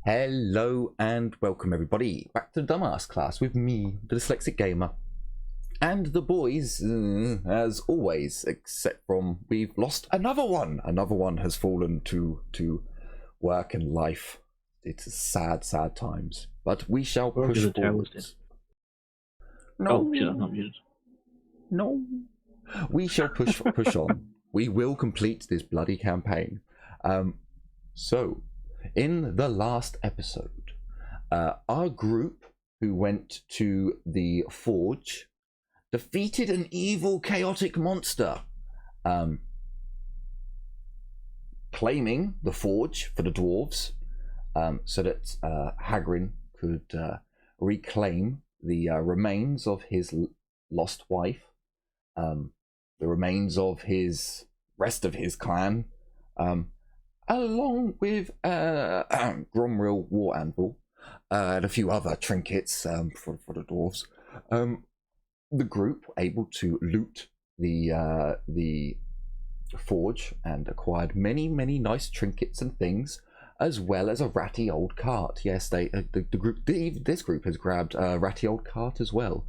Hello and welcome everybody back to the Dumbass class with me, the Dyslexic Gamer, and the boys, as always, except from we've lost another one. Another one has fallen to work and life. It's sad times, but we shall push forward. No, we shall push on. We will complete this bloody campaign. So, in the last episode, our group who went to the Forge defeated an evil, chaotic monster, claiming the Forge for the dwarves, so that Hagrid could reclaim the remains of his lost wife, the remains of his rest of his clan, along with Gromril war anvil and a few other trinkets for the dwarves. The group were able to loot the forge and acquired many nice trinkets and things, as well as a ratty old cart. Yes, this group has grabbed a ratty old cart as well.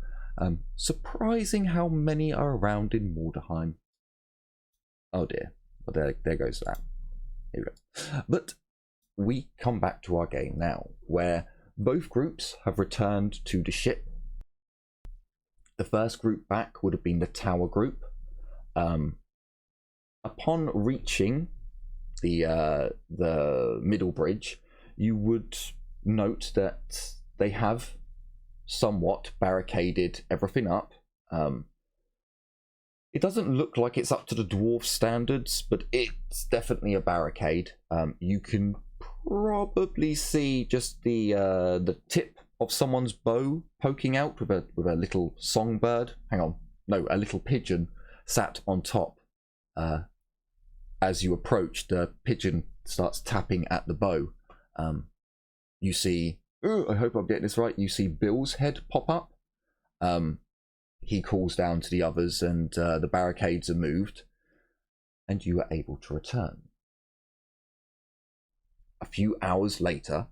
Surprising how many are around in Mordheim. Oh dear, well, there goes that. Here we go. But we come back to our game now, where both groups have returned to the ship. The first group back would have been the tower group. Upon reaching the middle bridge, you would note that they have somewhat barricaded everything up. It doesn't look like it's up to the dwarf standards, but it's definitely a barricade. You can probably see just the tip of someone's bow poking out with a little songbird. A little pigeon sat on top. As you approach, the pigeon starts tapping at the bow. You see, I hope I'm getting this right. You see Bill's head pop up. He calls down to the others, and the barricades are moved, and you are able to return. A few hours later,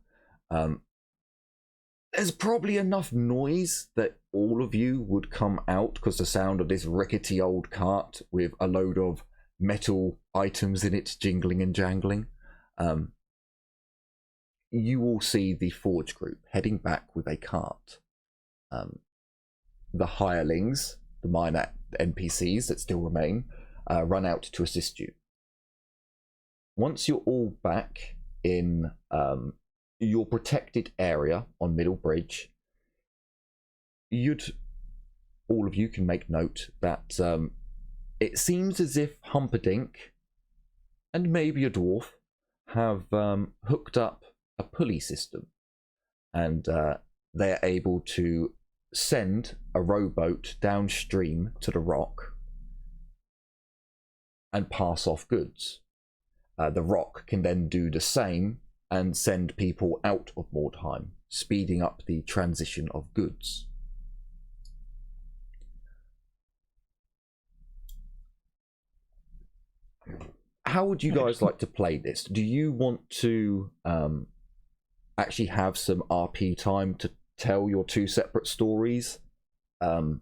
there's probably enough noise that all of you would come out, because the sound of this rickety old cart with a load of metal items in it jingling and jangling. You will see the Forge group heading back with a cart. The hirelings, the minor NPCs that still remain, run out to assist you. Once you're all back in your protected area on Middle Bridge, all of you can make note that it seems as if Humperdinck and maybe a dwarf have hooked up a pulley system, and they're able to send a rowboat downstream to the rock and pass off goods. The rock can then do the same and send people out of Mordheim, speeding up the transition of goods. How would you guys like to play this? Do you want to actually have some RP time to tell your two separate stories, or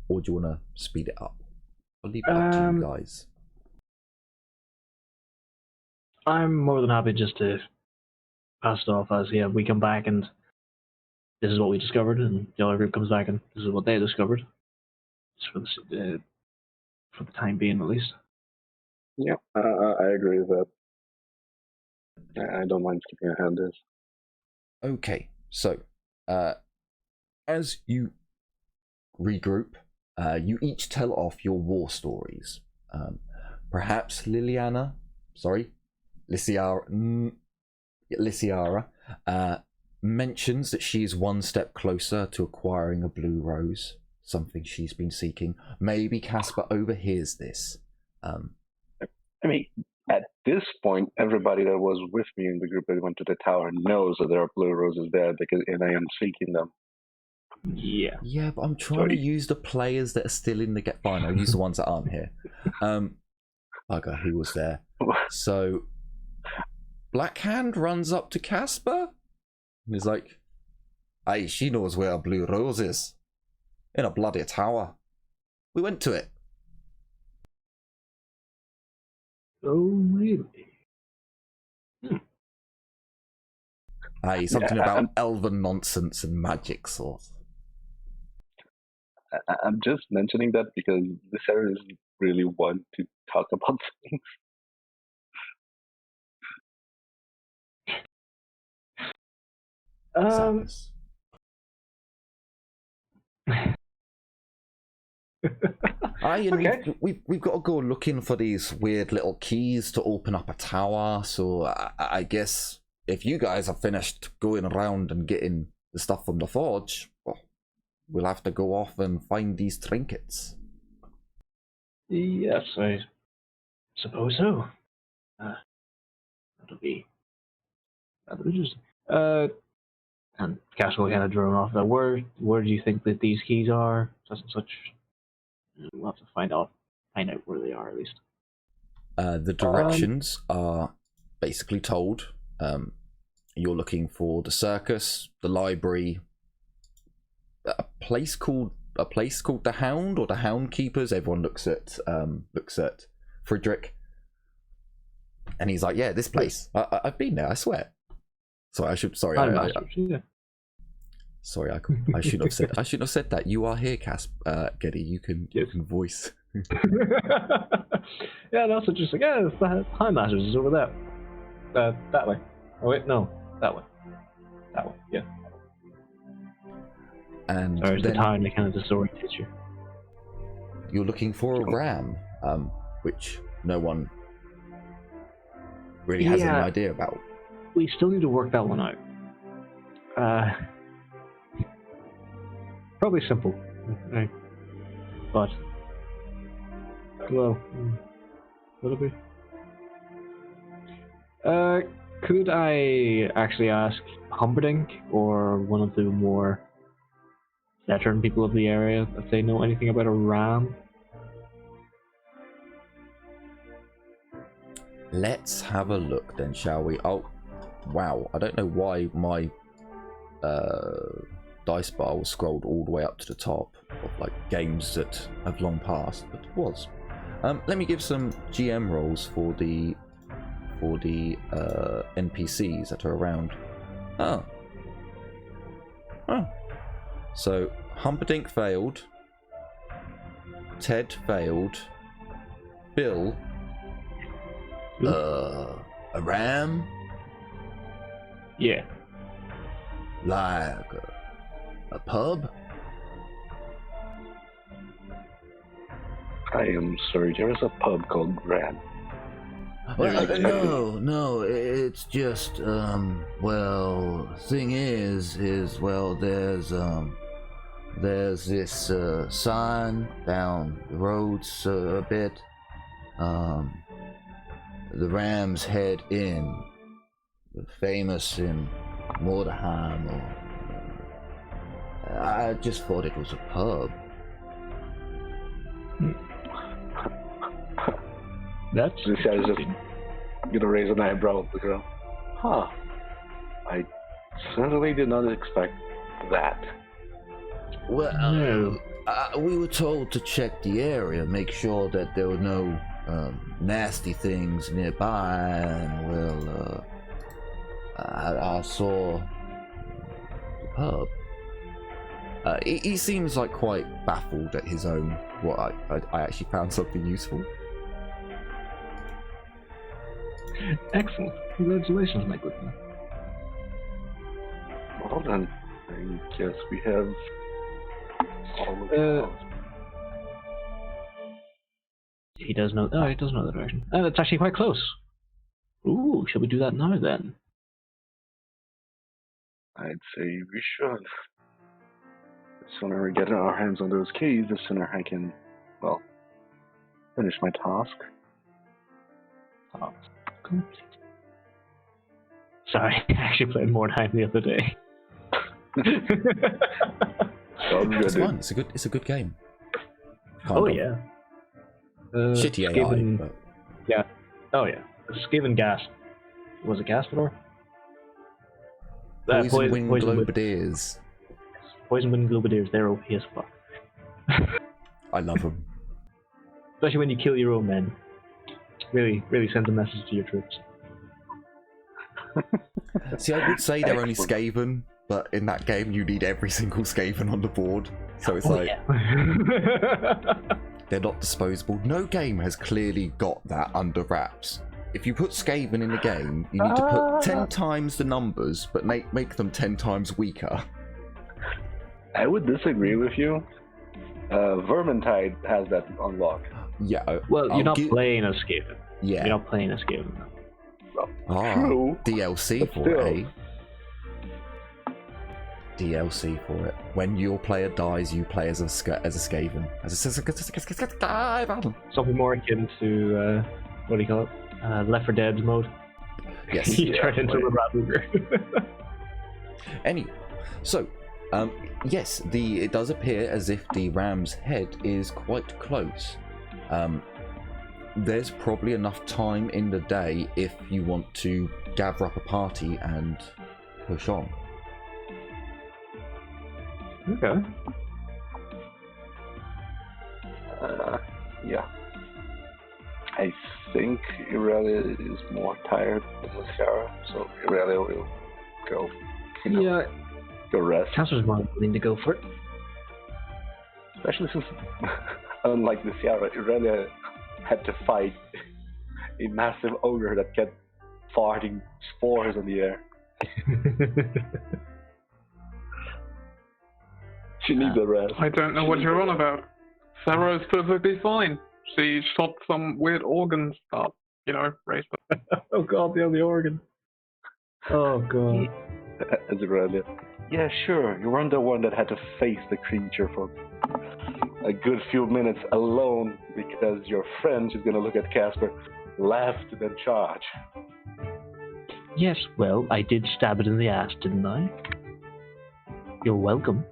do you want to speed it up? I'll leave it up to you guys. I'm more than happy just to pass it off as, we come back and this is what we discovered, and the other group comes back and this is what they discovered. Just for the time being, at least. Yeah, I agree with that. I don't mind skipping ahead this. Okay, so as you regroup, you each tell off your war stories. Perhaps Lysiara mentions that she is one step closer to acquiring a blue rose, something she's been seeking. Maybe Casper overhears this. I mean, at this point, everybody that was with me in the group that went to the tower knows that there are blue roses there, and I am seeking them. Yeah, but I'm trying to use the players that are still in the game. Fine, I'll use the ones that aren't here. Bugger, who was there? So Black Hand runs up to Casper and he's like, "Aye, she knows where Blue Rose is. In a bloody tower. We went to it." Oh, really? Aye, something about elven nonsense and magic sort. I'm just mentioning that because this area is really one to talk about things. Sadness. Aye, and Okay. we've got to go looking for these weird little keys to open up a tower. So I guess if you guys have finished going around and getting the stuff from the forge, well, we'll have to go off and find these trinkets. Yes, I suppose so. That'll be rather interesting. And Casper will kind of drone off that. Where do you think that these keys are? Such and such. We'll have to find out where they are at least. The directions are basically told. You're looking for the circus, the library, a place called the Hound or the Hound Keepers. Everyone looks at Friedrich, and he's like, "Yeah, this place. I've been there. I swear." Sorry, I shouldn't have said. I shouldn't have said that. You are here, Geddy. You can voice. Yeah, that's interesting. Yeah, it's the High Masters is over there. That way. Oh wait, no, that way. That way. Yeah. And sorry, it's then the time to kind of disorient you. You're looking for a ram, which no one really has any idea about. We still need to work that one out. Probably simple, right? But well, will it be? Could I actually ask Humperdinck or one of the more veteran people of the area if they know anything about a ram? Let's have a look then, shall we? Oh, wow. I don't know why my dice bar was scrolled all the way up to the top of like games that have long passed, but it was. Let me give some GM rolls for the NPCs that are around. Oh. So Humperdinck failed. Ted failed. Bill. A ram? Yeah. Like a pub? I am sorry, there is a pub called Ram. Well, no, it's just, well, thing is, well, there's this, sign down the roads a bit, the Ram's Head Inn, famous in Mordheim, I just thought it was a pub. That's this guy's just gonna raise an eyebrow at the girl. Huh. I certainly did not expect that. Well, No. We were told to check the area, make sure that there were no nasty things nearby, and well, I saw the pub. He seems like quite baffled at his own. What I actually found something useful. Excellent. Congratulations, my good man. Well then, I guess we have all of the He does know. Oh, he does know the direction. It's actually quite close. Ooh, shall we do that now then? I'd say we should. The sooner we get our hands on those keys, the sooner I can, well, finish my task. Complete. Sorry, I actually played Mordheim the other day. It's fun. It's a good game. Oh yeah. Shitty AI. But... Yeah. Oh yeah. Skiv and gas. Was it Gaspar? Poison Wind Globadiers. Poison Wind Globadiers, they're OP as fuck. I love them. Especially when you kill your own men. Really, really sends a message to your troops. See, I would say they're only Skaven, but in that game you need every single Skaven on the board. So it's they're not disposable. No game has clearly got that under wraps. If you put Skaven in the game, you need to put 10 times the numbers, but make them 10 times weaker. I would disagree with you. Vermintide has that unlocked. Yeah. Well, you're not playing as Skaven. Yeah. You're not playing as Skaven. True. DLC for it, eh? DLC for it. When your player dies, you play as a Skaven. Something more akin to, what do you call it? Left 4 Dead mode. Yes. You turn into a rat ogre. Anyway, so, yes, it does appear as if the ram's head is quite close. There's probably enough time in the day if you want to gather up a party and push on. Okay. Yeah. I think Irelia is more tired than Luciara, so Irelia will go. Go rest. Casper's more willing to go for it. Especially since, unlike Luciara, Irelia had to fight a massive ogre that kept farting spores in the air. She needs a rest. I don't know what you're on about. Sarah is perfectly fine. She shot some weird organs up, raised them. Oh god, the other organ. Oh god. As Irelia. Yeah, sure. You weren't the one that had to face the creature for a good few minutes alone because your friend, who's gonna look at Casper, laughed and then charge. Yes, well, I did stab it in the ass, didn't I? You're welcome.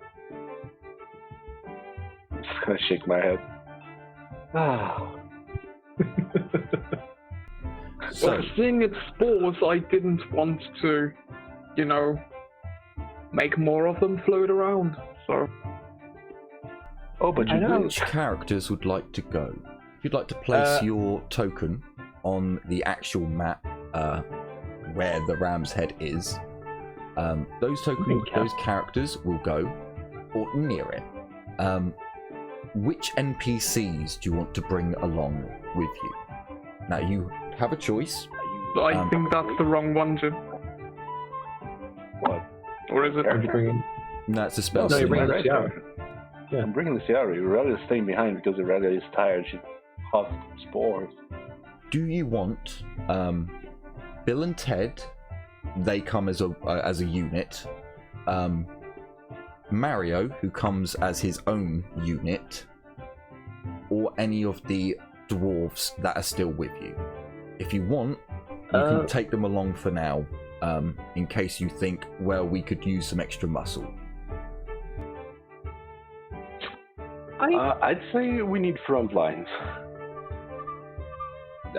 I'm just gonna shake my head. So, seeing its spores, I didn't want to, make more of them float around, so... Oh, but you did. Which characters would like to go? If you'd like to place your token on the actual map where the ram's head is, those characters will go, or near it. Which NPCs do you want to bring along with you? Now, you have a choice. I think that's the wrong one, Jim. What? Or is it? No, it's a spell. No, you're bringing the Ciara. Yeah. I'm bringing the Ciara. Irelia is staying behind because Irelia is tired. She huffed spores. Do you want Bill and Ted? They come as a unit. Mario, who comes as his own unit, or any of the dwarves that are still with you. If you want, you can take them along for now, in case you think, well, we could use some extra muscle. I'd say we need front lines.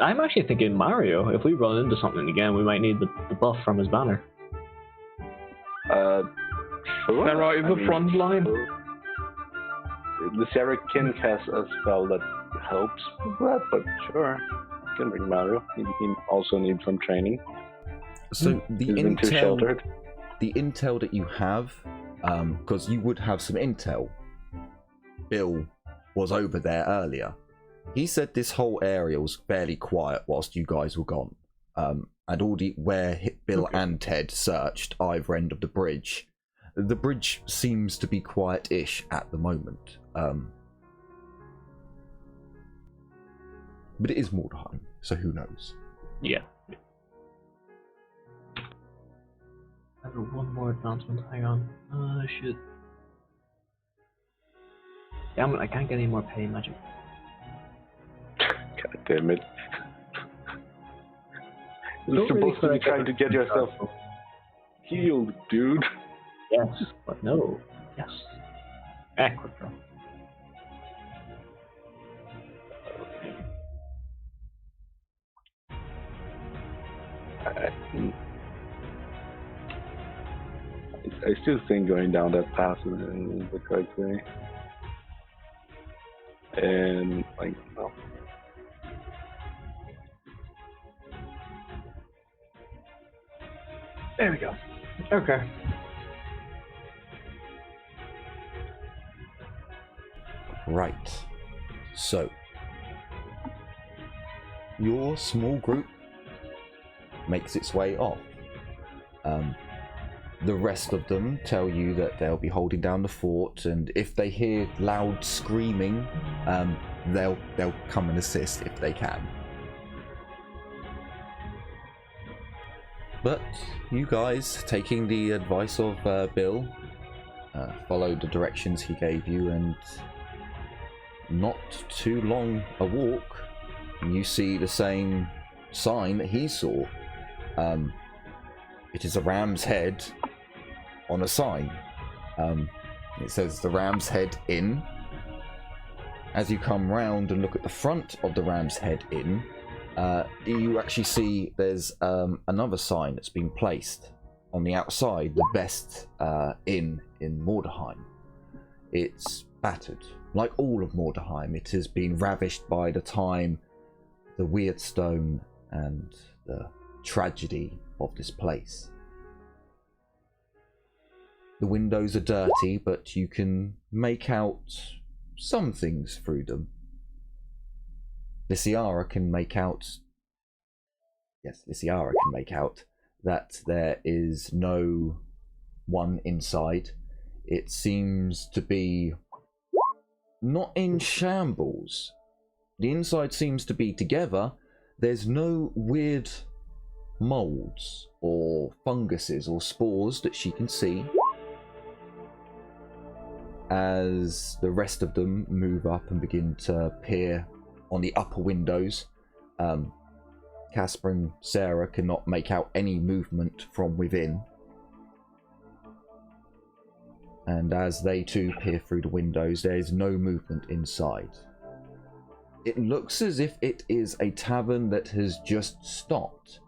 I'm actually thinking Mario. If we run into something again, we might need the buff from his banner. Sure. Sarah is the front line. The Sarah can cast a spell that helps with that, but sure. You can bring Mario. He also needs some training. So the He's been too sheltered. The intel that you have, because you would have some intel. Bill was over there earlier. He said this whole area was fairly quiet whilst you guys were gone. And where Bill and Ted searched either end of the bridge seems to be quiet-ish at the moment. But it is Mordheim, so who knows? Yeah. I have one more advancement. Hang on. Shit. Damn it, I can't get any more pay magic. God damn it. You're supposed to be trying to get yourself healed, dude. Yes, but no. Yes. Quick draw. I still think going down that path is the correct way. And like, no. There we go. Okay. Right. So, your small group makes its way off. The rest of them tell you that they'll be holding down the fort, and if they hear loud screaming, they'll come and assist if they can. But you guys, taking the advice of Bill, followed the directions he gave you, and not too long a walk, you see the same sign that he saw. It is a ram's head on a sign. It says the Ram's Head Inn. As you come round and look at the front of the Ram's Head Inn, you actually see there's another sign that's been placed on the outside, the best inn in Mordheim. It's battered. Like all of Mordheim, it has been ravished by the time, the weird stone, and the tragedy of this place. The windows are dirty, but you can make out some things through them. Lysiara can make out that there is no one inside. It seems to be not in shambles. The inside seems to be together. There's no weird molds or funguses or spores that she can see. As the rest of them move up and begin to peer on the upper windows, Casper and Sarah cannot make out any movement from within. And as they too peer through the windows, there is no movement inside. It looks as if it is a tavern that has just stopped,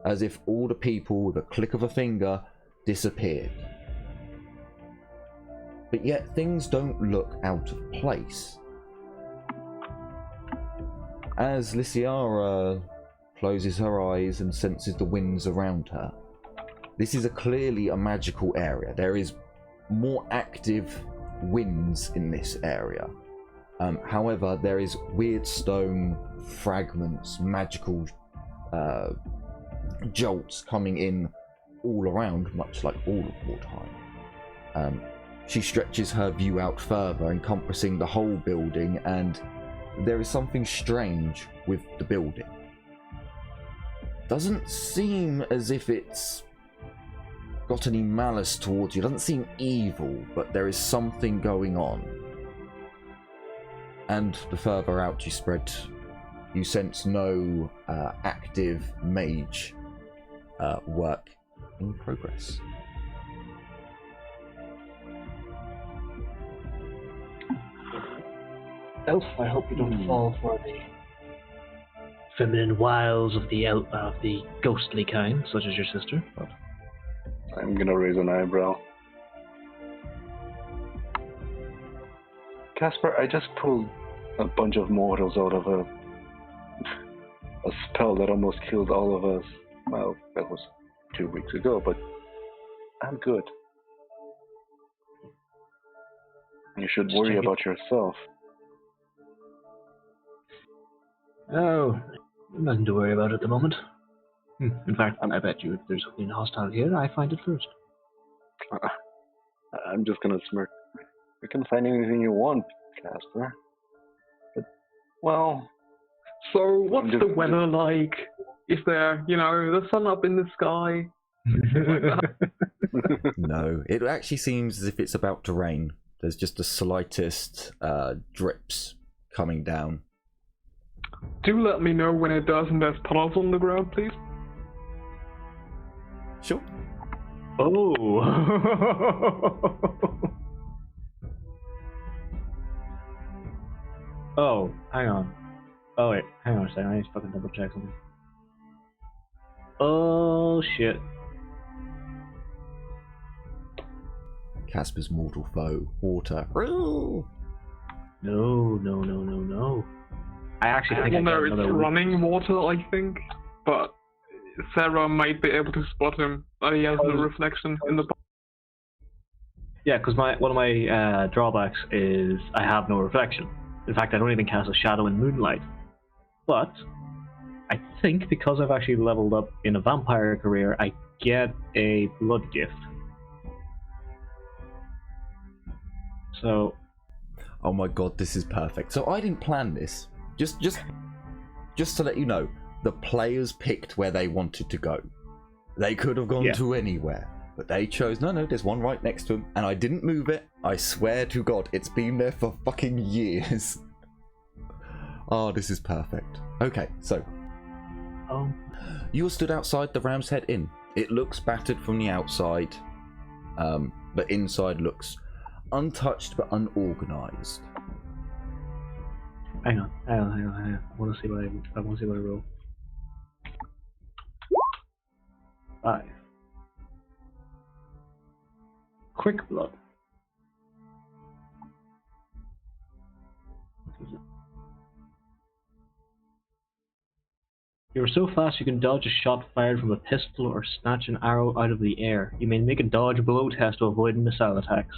as if all the people with a click of a finger disappeared. But yet things don't look out of place. As Lysiara closes her eyes and senses the winds around her, this is clearly a magical area. There is more active winds in this area. However, there is weird stone fragments, magical jolts coming in all around, much like all of Mordheim. She stretches her view out further, encompassing the whole building, and there is something strange with the building. Doesn't seem as if it's got any malice towards you. Doesn't seem evil, but there is something going on. And the further out you spread, you sense no active mage work in progress. Elf, I hope you don't fall for the feminine wiles of the ghostly kind, such as your sister. But I'm gonna raise an eyebrow. Casper, I just pulled a bunch of mortals out of a spell that almost killed all of us. Well, that was 2 weeks ago, but I'm good. You should worry about yourself. Oh, nothing to worry about at the moment. In fact, I bet you if there's something hostile here, I find it first. I'm just gonna smirk. You can find anything you want, Casper. But, well... So, what's the weather like? Is there, the sun up in the sky? No, it actually seems as if it's about to rain. There's just the slightest drips coming down. Do let me know when it does and there's puddles on the ground, please. Sure. Oh. Oh, hang on. Oh wait, hang on a second. I need to fucking double check something. Oh shit. Casper's mortal foe, water. Ooh. No. I actually think I Well, got no, it's another running water, I think. But Sarah might be able to spot him. He has no reflection in the. Yeah, because one of my drawbacks is I have no reflection. In fact, I don't even cast a shadow in moonlight. But I think because I've actually leveled up in a vampire career, I get a blood gift. So. Oh my god, this is perfect. So I didn't plan this. Just to let you know, the players picked where they wanted to go. They could have gone to anywhere, but they chose, no, there's one right next to them, and I didn't move it. I swear to God, it's been there for fucking years. Oh, this is perfect. Okay, so. You stood outside the Ram's Head Inn. It looks battered from the outside, but inside looks untouched but unorganized. Hang on. I want to see what I roll. 5. Quick blood. You are so fast you can dodge a shot fired from a pistol or snatch an arrow out of the air. You may make a dodge blow test to avoid missile attacks.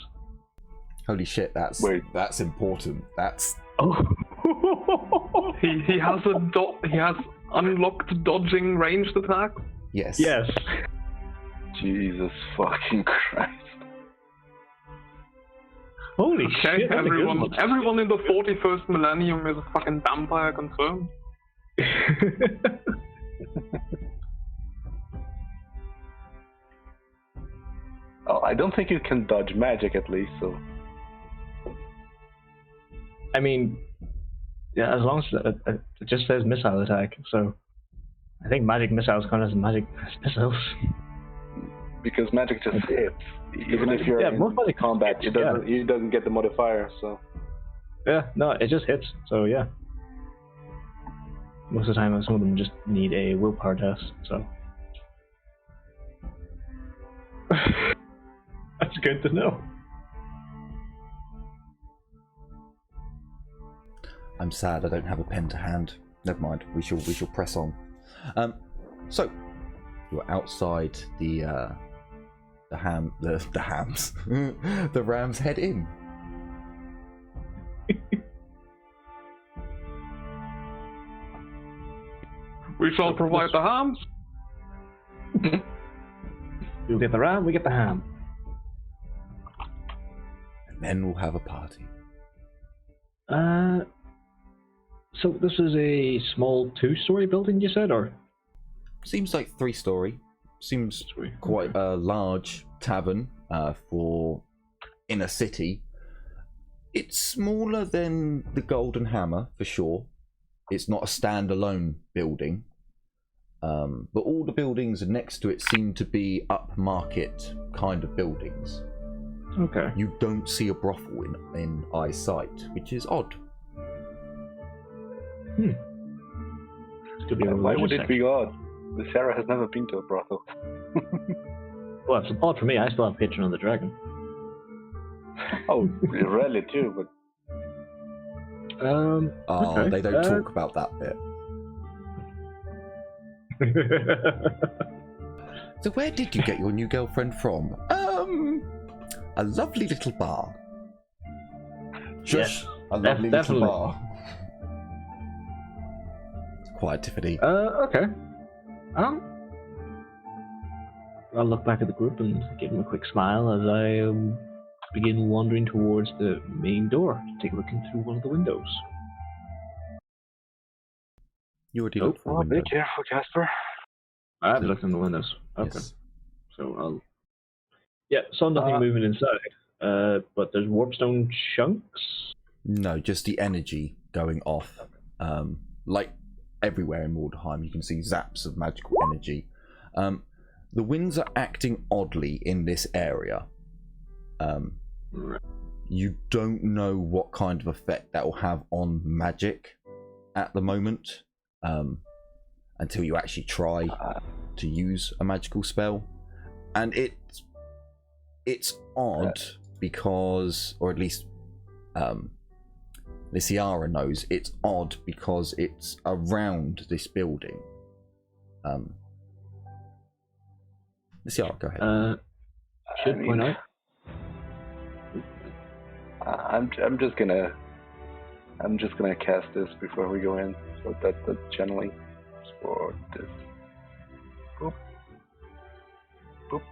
Holy shit, that's important. That's. Oh. He has unlocked dodging ranged attack. Yes. Yes. Jesus fucking Christ. Holy Okay, shit, that's a good one. everyone in the 41st millennium is a fucking vampire confirmed. Oh, I don't think you can dodge magic at least, so. I mean, yeah, as long as it just says missile attack, so I think magic missiles count as magic missiles. Because magic just hits. Even if you're in combat, it doesn't get the modifier, so. Yeah, no, it just hits, so yeah. Most of the time, some of them just need a willpower test, so. That's good to know. I'm sad I don't have a pen to hand. Never mind. We shall press on. So you're outside the hams the Ram's Head Inn. We shall provide the hams. You get the ram, we get the ham. And then we'll have a party. So this is a small 2-story building, you said, or? Seems like 3-story. Seems quite a large tavern for in a city. It's smaller than the Golden Hammer, for sure. It's not a standalone building. But all the buildings next to it seem to be upmarket kind of buildings. Okay. You don't see a brothel in eyesight, which is odd. Why would it be odd? Sarah has never been to a brothel. Well, it's odd for me. I still have Patron of the Dragon. Oh, rarely too, but. Okay. They don't talk about that bit. So where did you get your new girlfriend from? A lovely little bar. Just a lovely little bar. Quiet, Tiffany. Okay. I'll look back at the group and give them a quick smile as I begin wandering towards the main door to take a look in through one of the windows. You already looked for a window. Be careful, Casper. I've looked in the windows. Okay. Yes. So I'll. Yeah, saw nothing moving inside. But there's warpstone chunks. No, just the energy going off. Like everywhere in Mordheim, you can see zaps of magical energy. The winds are acting oddly in this area. You don't know what kind of effect that will have on magic at the moment. until you actually try to use a magical spell. And it's odd because, or at least Lysiara knows, it's odd because it's around this building. Lysiara, go ahead. Should point out. I'm just gonna cast this before we go in, so that's channeling for this. Boop. Boop.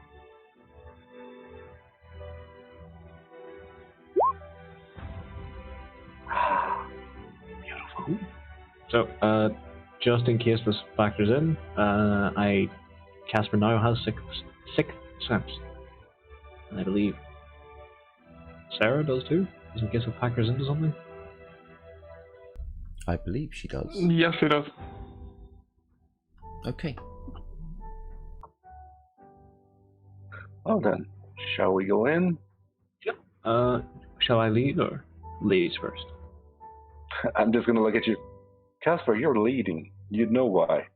Beautiful. So, just in case this factors in, Casper now has sixth sense. And I believe Sarah does too, just in case it factors into something. I believe she does. Yes, she does. Okay. Well then, shall we go in? Yep. Shall I lead or ladies first? I'm just gonna look at you. Casper, you're leading. You'd know why.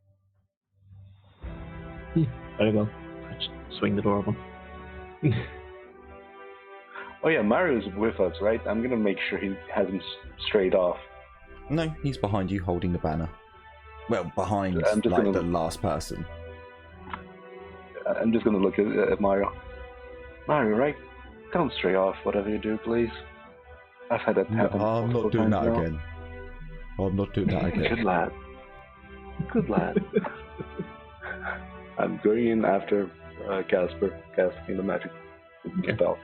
Very well. I just swing the door open. Oh yeah, Mario's with us, right? I'm gonna make sure he hasn't strayed off. No, he's behind you holding the banner. Well, behind like the last person. I'm just gonna look at Mario. Mario, right? Don't stray off, whatever you do, please. I've had that happen. I'm not doing that again. I'm not doing that again. Good lad. Good lad. I'm going in after Casper casting the magic spell.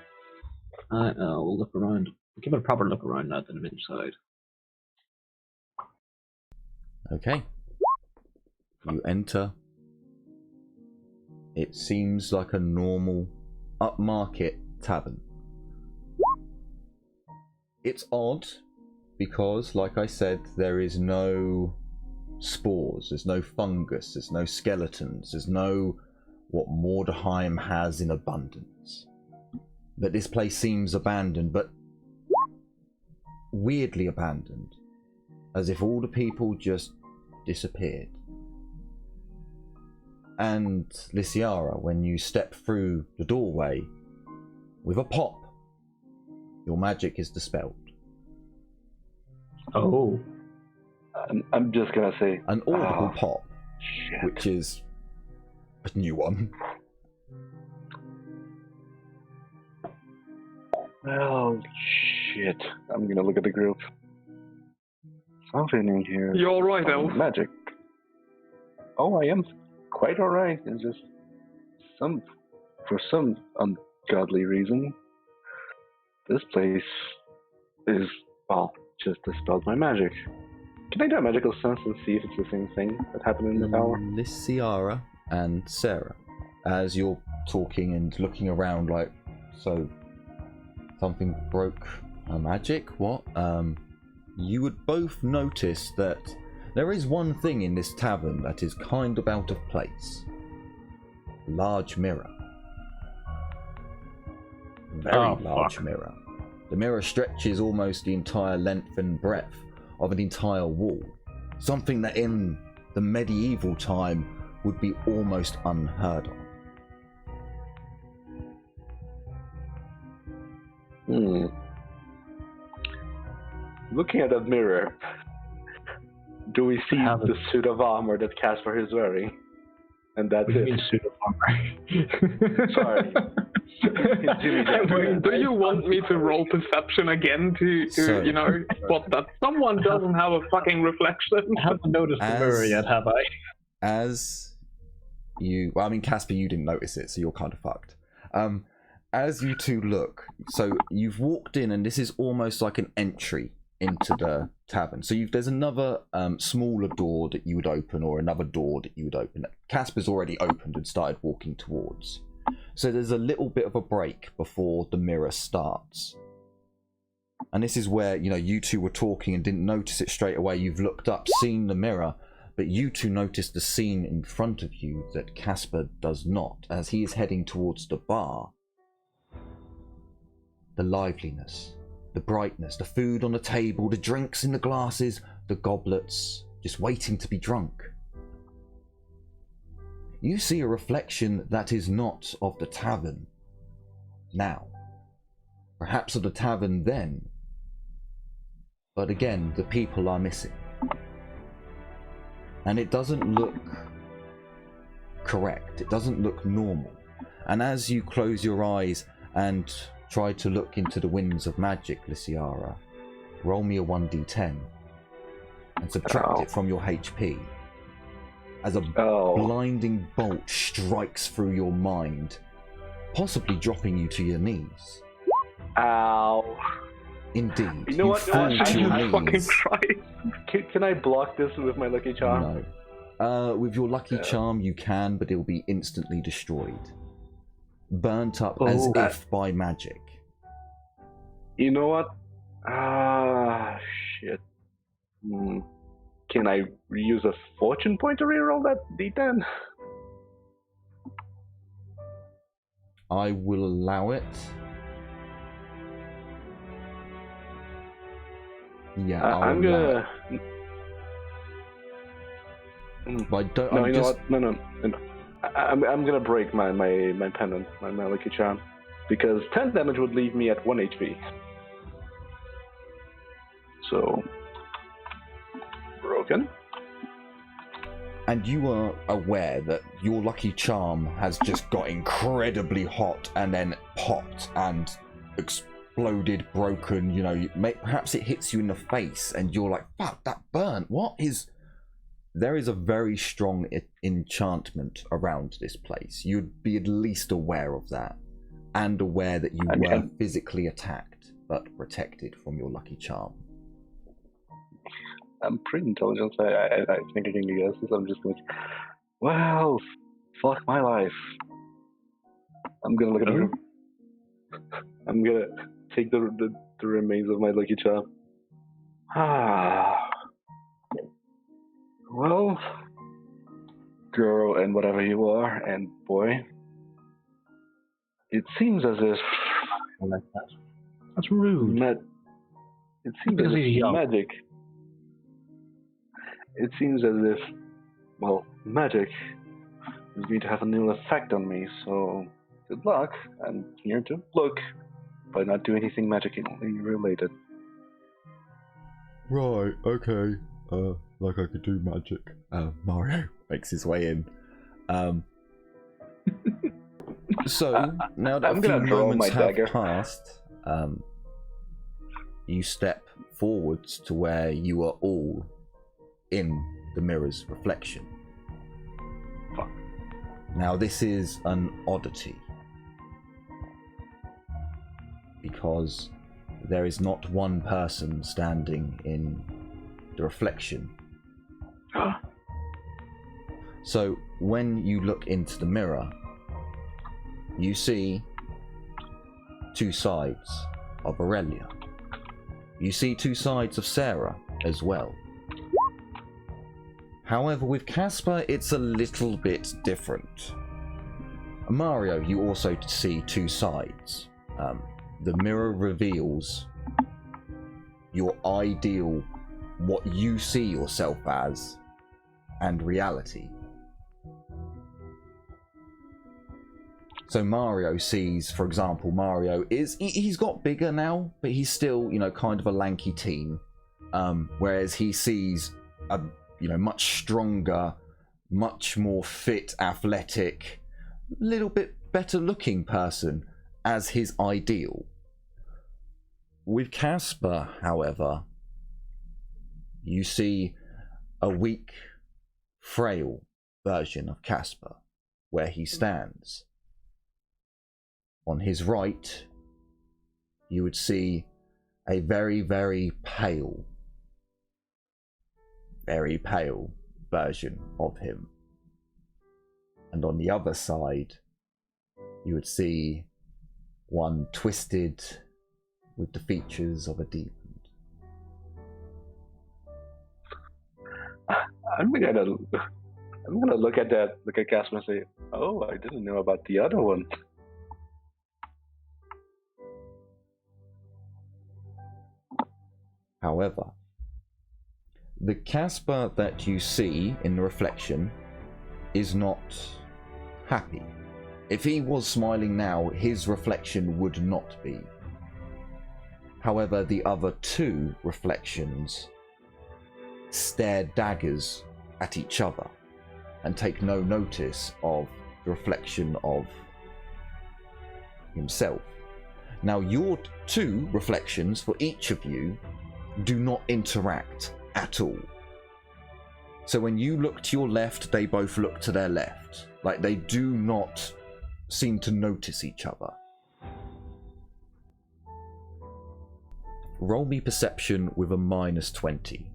We'll look around. Give it a proper look around now that I'm inside. Okay. You enter. It seems like a normal upmarket tavern. It's odd because, like I said, there is no spores, there's no fungus, there's no skeletons, there's no what Mordheim has in abundance. But this place seems abandoned, but weirdly abandoned, as if all the people just disappeared. And Lysiara, when you step through the doorway, with a pop, your magic is dispelled. Oh. I'm just gonna say an audible pop, shit. Which is a new one. Oh shit! I'm gonna look at the group. Something in here. You alright, Elf? Magic. Oh, I am quite alright. It's just for some ungodly reason, this place is, well, just dispelled my magic. Can I do a magical sense and see if it's the same thing that happened in the tower? Lysiara and Sarah, as you're talking and looking around like, so something broke a magic? What? You would both notice that there is one thing in this tavern that is kind of out of place. A large mirror. Very large mirror. The mirror stretches almost the entire length and breadth of an entire wall. Something that in the medieval time would be almost unheard of. Looking at that mirror, do we see the suit of armor that Casper is wearing? And that's it. Mean suit of armor? Sorry. Do you want me to roll perception again to you know, spot that someone doesn't have a fucking reflection? I haven't noticed the mirror yet, have I? As you... Well, I mean, Casper, you didn't notice it, so you're kind of fucked. As you two look, so you've walked in, and this is almost like an entry into the tavern. So there's another smaller door that you would open, or another door that you would open. Casper's already opened and started walking towards. So there's a little bit of a break before the mirror starts. And this is where, you know, you two were talking and didn't notice it straight away. You've looked up, seen the mirror, but you two notice the scene in front of you that Casper does not, as he is heading towards the bar. The liveliness, the brightness, the food on the table, the drinks in the glasses, the goblets, just waiting to be drunk. you see a reflection that is not of the tavern now. Perhaps of the tavern then. But again, the people are missing. And it doesn't look correct. It doesn't look normal. And as you close your eyes and try to look into the winds of magic, Lysiara, roll me a 1d10 and subtract it from your HP. As a blinding bolt strikes through your mind, possibly dropping you to your knees. Ow. Indeed. You know what? fall to your fucking knees. Christ. Can I block this with my lucky charm? No. With your lucky charm you can, but it will be instantly destroyed. Burnt up as if by magic. You know what? Shit. Can I use a fortune point to reroll that d10? I will allow it. Yeah, I'm gonna. But don't. No, I'm you just... know what? No. I'm gonna break my pendant, my lucky charm, because 10 damage would leave me at 1 HP. So broken. And you are aware that your lucky charm has just got incredibly hot and then popped and exploded, broken. You know, perhaps it hits you in the face and you're like, fuck, that burnt. What is... There is a very strong enchantment around this place. You'd be at least aware of that. And aware that you were physically attacked, but protected from your lucky charm. I'm pretty intelligent, so I think I can guess this. I'm just gonna... Well, fuck my life. I'm gonna look at the... I'm gonna take the remains of my lucky charm. Well, girl and whatever you are, and boy, it seems as if... I like that. That's rude. It seems as if magic... It seems as if, well, magic is going to have a new effect on me, so good luck. I'm here to look, but not do anything magically related. Right, okay. Like I could do magic. Mario makes his way in. So, now that a few moments have passed, you step forwards to where you are all in the mirror's reflection. Fuck. Now this is an oddity, because there is not one person standing in the reflection. So when you look into the mirror, you see two sides of Aurelia. You see two sides of Sarah as well. However, with Casper, it's a little bit different. Mario, you also see two sides. The mirror reveals your ideal, what you see yourself as, and reality. So Mario sees, for example, he's got bigger now, but he's still, kind of a lanky teen. Whereas he sees a much stronger, much more fit, athletic, little bit better looking person as his ideal. With Casper, however, you see a weak, frail version of Casper, where he stands. On his right, you would see a very, very pale version of him. And on the other side, you would see one twisted with the features of a demon. I'm gonna look at Casper and say, "Oh, I didn't know about the other one." However, the Casper that you see in the reflection is not happy. If he was smiling now, his reflection would not be. However, the other two reflections stare daggers at each other and take no notice of the reflection of himself. Now, your two reflections for each of you do not interact at all. So when you look to your left, they both look to their left. Like, they do not seem to notice each other. Roll me perception with a -20.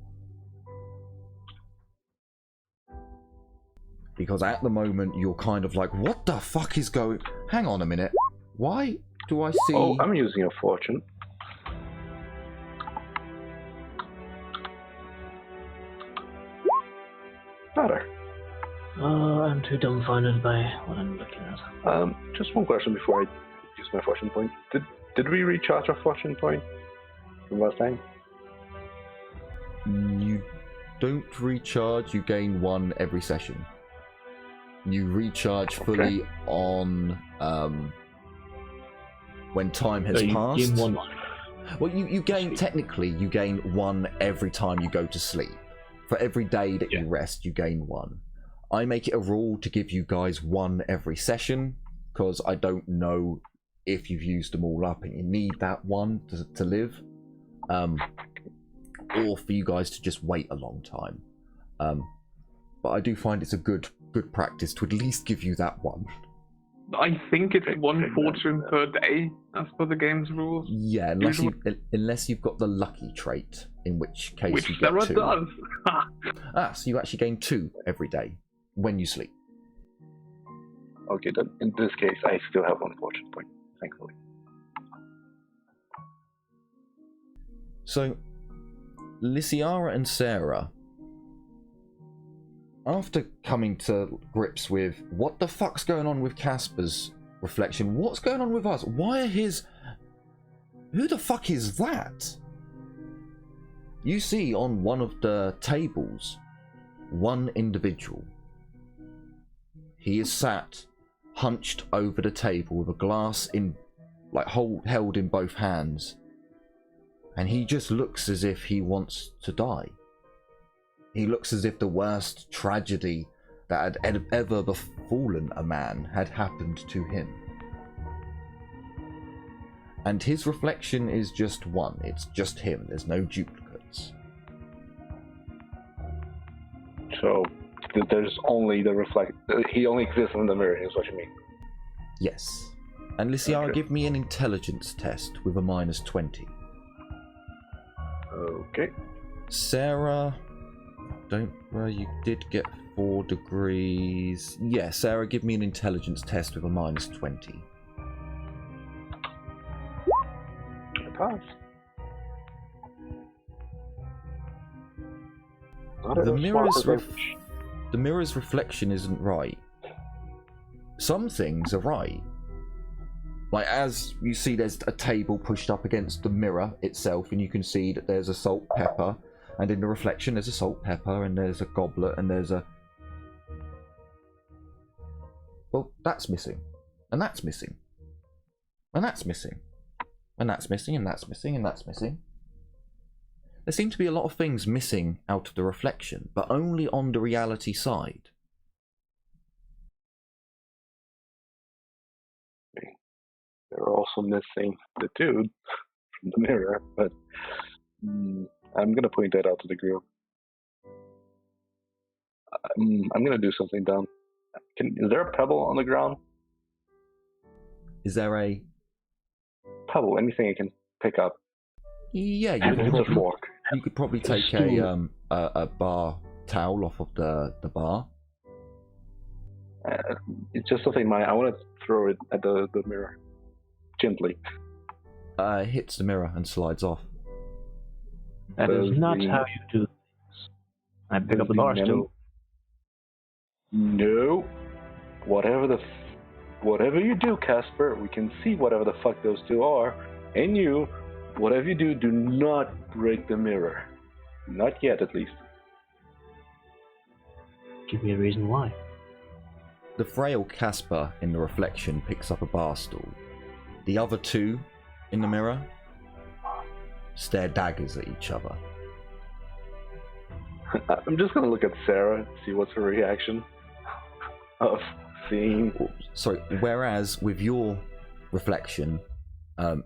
Because at the moment, you're kind of like, what the fuck is going... Hang on a minute. Why do I see... Oh, I'm using a fortune. Better. I'm too dumbfounded by what I'm looking at. Just one question before I use my fortune point. Did we recharge our fortune point from last time? You don't recharge, you gain one every session. You recharge fully on when time has passed. You gain one life. Well, you gain, technically, you gain one every time you go to sleep. For every day that you rest, you gain one. I make it a rule to give you guys one every session, because I don't know if you've used them all up and you need that one to live. Or for you guys to just wait a long time. But I do find it's a good practice to at least give you that one. I think it's one fortune per day, as per the game's rules. Yeah, unless you've got the lucky trait, in which case Which you get Sarah two. does. So you actually gain two every day when you sleep. Okay, then in this case, I still have one fortune point, thankfully. So, Lysiara and Sarah, after coming to grips with what the fuck's going on with Casper's reflection, what's going on with us? Why are his... Who the fuck is that? You see on one of the tables one individual. He is sat hunched over the table with a glass in, like, held in both hands, and he just looks as if he wants to die. He looks as if the worst tragedy that had ever befallen a man had happened to him. And his reflection is just one. It's just him. There's no duplicates. So there's only the reflect. He only exists in the mirror, is what you mean? Yes. And Lysiara, Okay. give me an intelligence test with a -20. Okay. Sarah, you did get 4 degrees. Yeah, Sarah, give me an intelligence test with a -20. I pass. Not The as mirror's smart as I- the mirror's reflection isn't right. Some things are right. Like, as you see, there's a table pushed up against the mirror itself, and you can see that there's a salt pepper, and in the reflection there's a salt pepper, and there's a goblet, and there's a... Well, that's missing. And that's missing. And that's missing. And that's missing, and that's missing, and that's missing. There seem to be a lot of things missing out of the reflection, but only on the reality side. They're also missing the dude from the mirror, but I'm gonna point that out to the group. I'm gonna do something dumb. Is there a pebble on the ground? Is there a... Pebble, anything I can pick up. Yeah, you could probably take a bar towel off of the bar. It's just something I want to throw it at the mirror. Gently. It hits the mirror and slides off. That is not how you do things. I pick up the bar still. No. Whatever you do, Casper, we can see whatever the fuck those two are. And you, whatever you do, do not break the mirror. Not yet, at least. Give me a reason why. the frail Casper in the reflection picks up a bar stool. The other two in the mirror stare daggers at each other. I'm just gonna look at Sarah, see what's her reaction of seeing. Sorry, whereas with your reflection,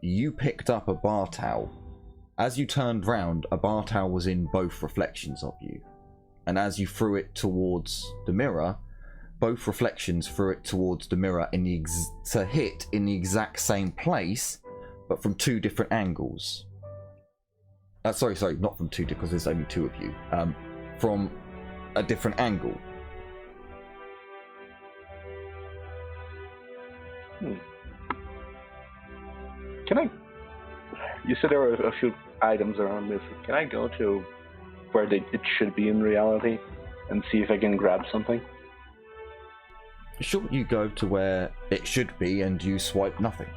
you picked up a bar towel. As you turned round, a bar towel was in both reflections of you. And as you threw it towards the mirror, both reflections threw it towards the mirror to hit in the exact same place, but from two different angles. Sorry, not from two, because there's only two of you. From a different angle. Can I? You said there were a few items around this. Can I go to where it should be in reality and see if I can grab something? Sure, you go to where it should be and you swipe nothing.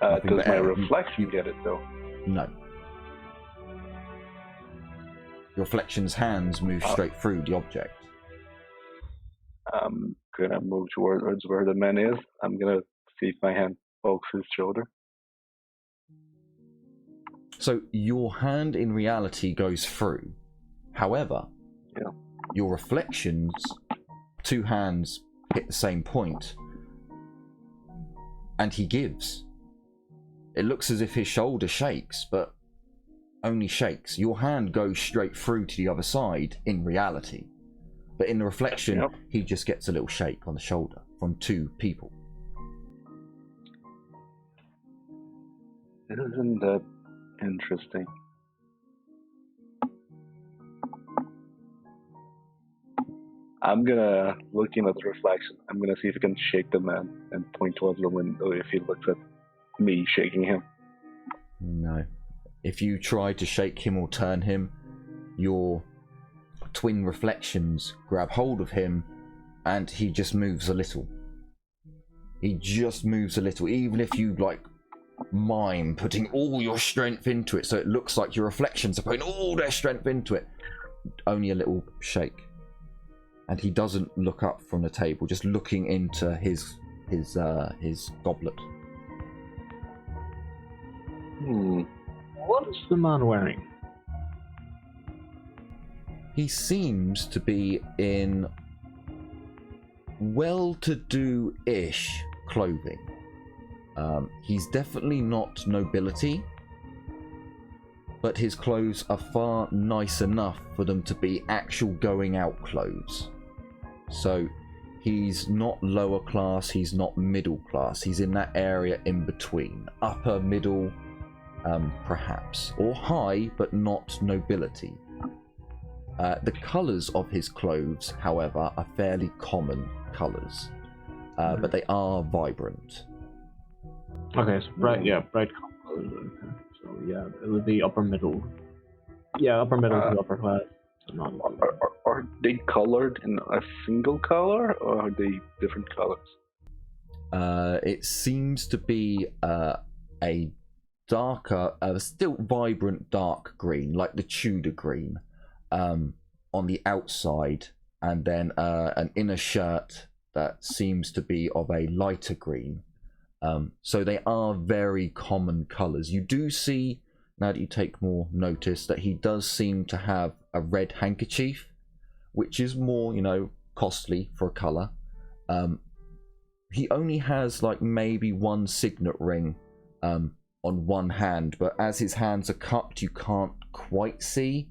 Does my reflection get it though? No. Your reflection's hands move straight through the object. I'm gonna move towards where the man is. I'm gonna see if my hand pokes his shoulder. So your hand in reality goes through. However, your reflections, two hands hit the same point, and he gives. It looks as if his shoulder shakes, but only shakes. Your hand goes straight through to the other side in reality, but in the reflection, he just gets a little shake on the shoulder from two people. Isn't that interesting? I'm gonna, looking at the reflection, I'm gonna see if I can shake the man and point towards the window if he looks at me shaking him. No. If you try to shake him or turn him, your twin reflections grab hold of him and he just moves a little. He just moves a little, even if you mime putting all your strength into it, so it looks like your reflections are putting all their strength into it. Only a little shake. And he doesn't look up from the table, just looking into his goblet. What is the man wearing? He seems to be in well-to-do-ish clothing. He's definitely not nobility, but his clothes are far nice enough for them to be actual going out clothes. So he's not lower class, he's not middle class, he's in that area in between. Upper, middle, perhaps, or high, but not nobility. The colours of his clothes, however, are fairly common colours, but they are vibrant. Okay, so bright colours. So it would be upper middle. Yeah, upper middle to upper class. So not are they colored in a single color, or are they different colors? It seems to be a darker, still vibrant dark green, like the Tudor green, on the outside, and then an inner shirt that seems to be of a lighter green. So they are very common colours. You do see, now that you take more notice, that he does seem to have a red handkerchief, which is more, costly for a colour. He only has maybe one signet ring on one hand, but as his hands are cupped, you can't quite see.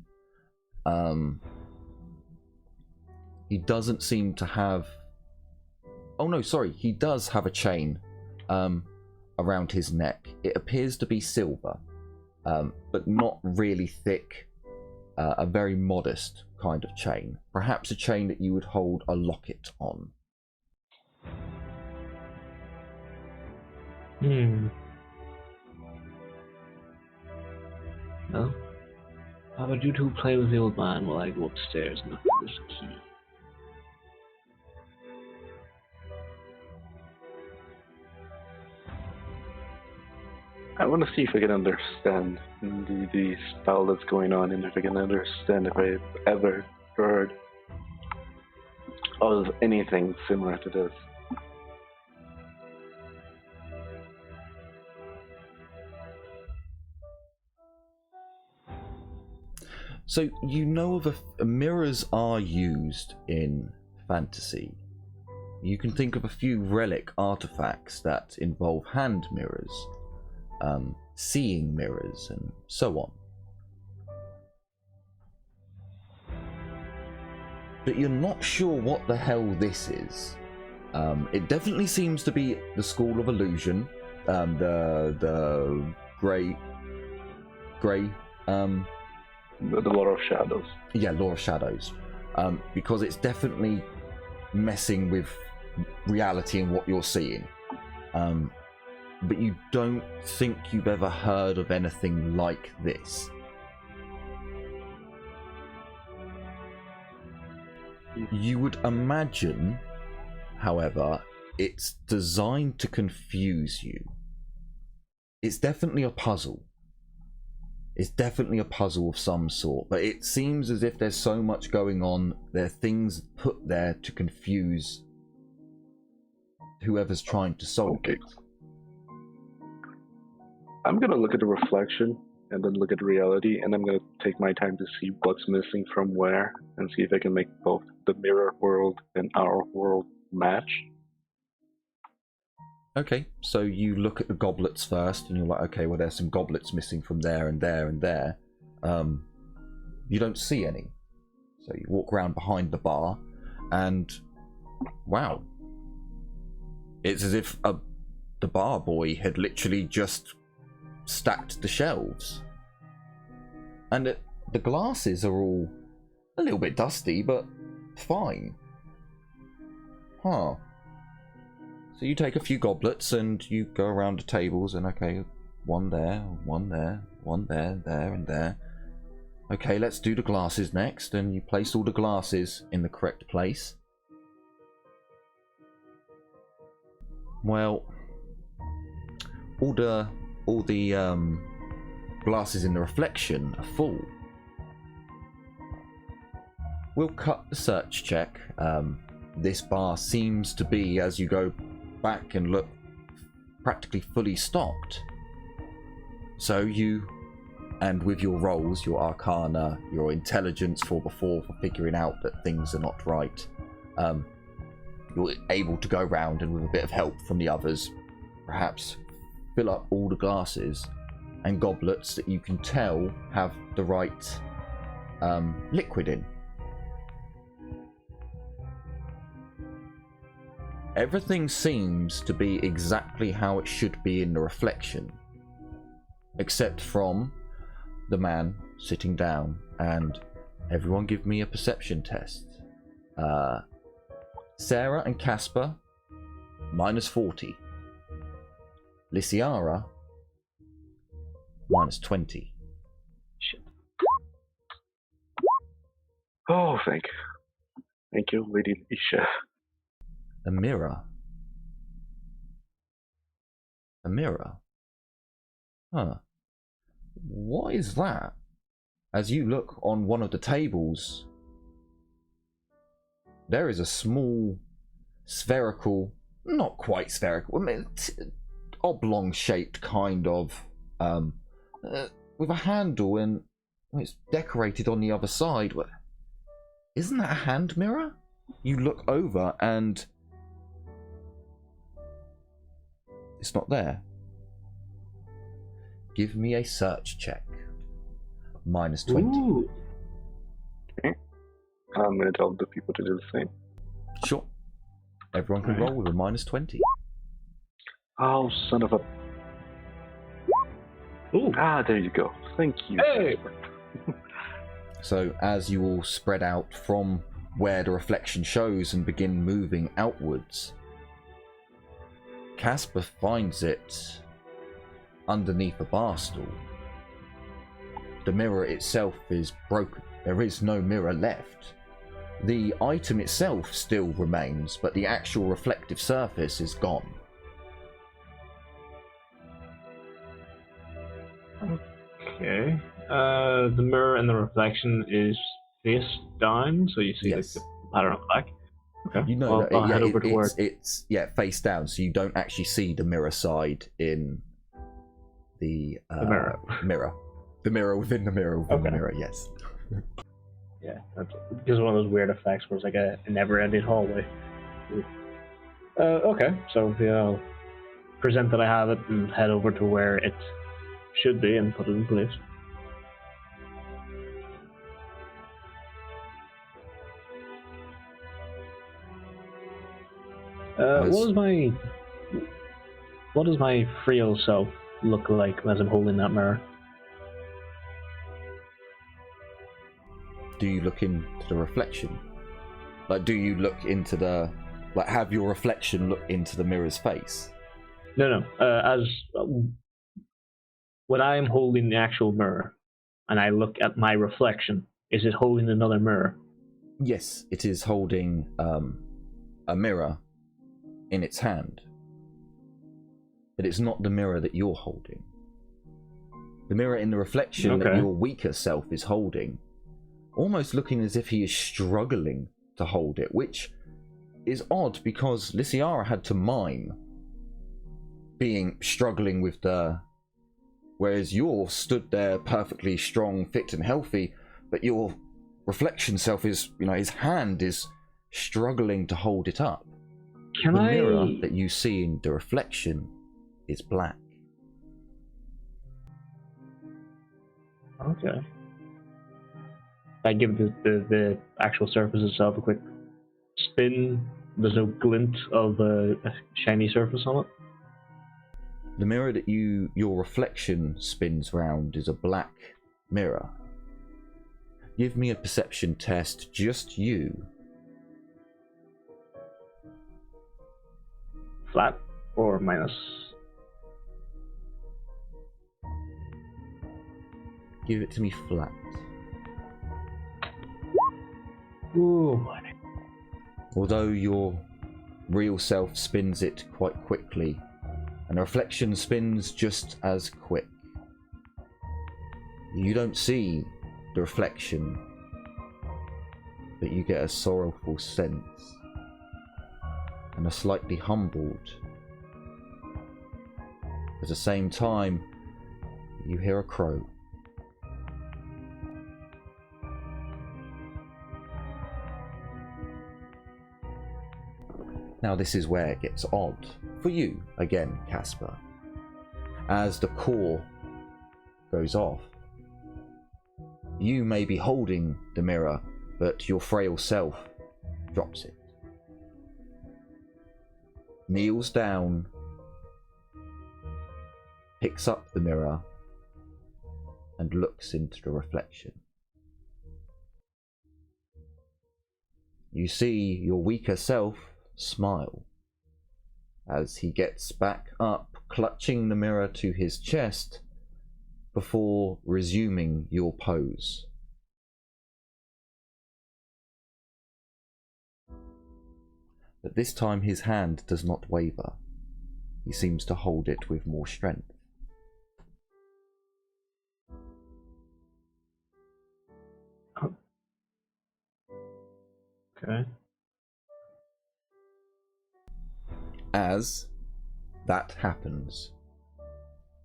He doesn't seem to have... Oh no, sorry, he does have a chain around his neck. It appears to be silver, but not really thick. A very modest kind of chain. Perhaps a chain that you would hold a locket on. Well, how about you two play with the old man while I go upstairs and look for this key? I want to see if I can understand the spell that's going on, and if I can understand if I've ever heard of anything similar to this. So you know of mirrors are used in fantasy. You can think of a few relic artifacts that involve hand mirrors, seeing mirrors, and so on. But you're not sure what the hell this is. It definitely seems to be the School of Illusion, the grey, The Lord of Shadows. yeah, Law of Shadows, because it's definitely messing with reality and what you're seeing. But you don't think you've ever heard of anything like this. You would imagine, however, it's designed to confuse you. It's definitely a puzzle. It's definitely a puzzle of some sort, but it seems as if there's so much going on. There are things put there to confuse whoever's trying to solve it. I'm gonna look at the reflection and then look at reality, and I'm gonna take my time to see what's missing from where and see if I can make both the mirror world and our world match. Okay, so you look at the goblets first, and you're like, okay, well, there's some goblets missing from there and there and there. You don't see any. So you walk around behind the bar, and wow. It's as if the bar boy had literally just stacked the shelves. And the glasses are all a little bit dusty, but fine. Huh. So you take a few goblets and you go around the tables and okay, one there, one there, one there, there and there. Okay, let's do the glasses next, and you place all the glasses in the correct place. Well, all the glasses in the reflection are full. We'll cut the search check. This bar seems to be, as you go back and look, practically fully stocked. So you, and with your rolls, your arcana, your intelligence for figuring out that things are not right, you're able to go round and with a bit of help from the others, perhaps fill up all the glasses and goblets that you can tell have the right liquid in. Everything seems to be exactly how it should be in the reflection, except from the man sitting down. And everyone give me a perception test. Sarah and Casper, -40. Lysiara, -20. Shit. Oh, thank you, Lady Isha. A mirror. A mirror. Huh. What is that? As you look on one of the tables, there is a small spherical, not quite spherical, oblong shaped kind of, with a handle, and it's decorated on the other side. Isn't that a hand mirror? You look over and it's not there. Give me a search check. -20. Ooh. Okay. I'm going to tell the people to do the same. Sure. Everyone can roll with a -20. Oh, son of a... Ooh. Ah, there you go. Thank you. Hey! So as you all spread out from where the reflection shows and begin moving outwards, Casper finds it underneath a bar stool. The mirror itself is broken. There is no mirror left. The item itself still remains, but the actual reflective surface is gone. Okay. The mirror and the reflection is face down, so you see Yes. the pattern of black. Okay. You know Well, that I'll head over to where... it's face down, so you don't actually see the mirror side in the mirror. The mirror within the mirror within the Okay. mirror. Yes. Yeah, that's because one of those weird effects where it's like a never-ending hallway. Okay, so I'll present that I have it and head over to where it should be and put it in place. What does my frail self look like as I'm holding that mirror? Do you look into the reflection? Like, do you look into the, like, have your reflection look into the mirror's face? No. When I'm holding the actual mirror and I look at my reflection, is it holding another mirror? Yes, it is holding a mirror in its hand. But it's not the mirror that you're holding. The mirror in the reflection that your weaker self is holding, almost looking as if he is struggling to hold it, which is odd because Lysiara had to mime struggling with the... Whereas you're stood there perfectly strong, fit and healthy, but your reflection self is, his hand is struggling to hold it up. The mirror that you see in the reflection is black. Okay. I give the actual surface itself a quick spin. There's no glint of a shiny surface on it. The mirror that your reflection spins round is a black mirror. Give me a perception test, just you. Flat or minus? Give it to me flat. Ooh. Although your real self spins it quite quickly, and the reflection spins just as quick. You don't see the reflection, but you get a sorrowful sense, and a slightly humbled. At the same time, you hear a crow. Now this is where it gets odd. For you, again, Casper. As the core goes off, you may be holding the mirror, but your frail self drops it. Kneels down, picks up the mirror, and looks into the reflection. You see your weaker self smile as he gets back up, clutching the mirror to his chest before resuming your pose. But this time his hand does not waver. He seems to hold it with more strength. Okay. As that happens,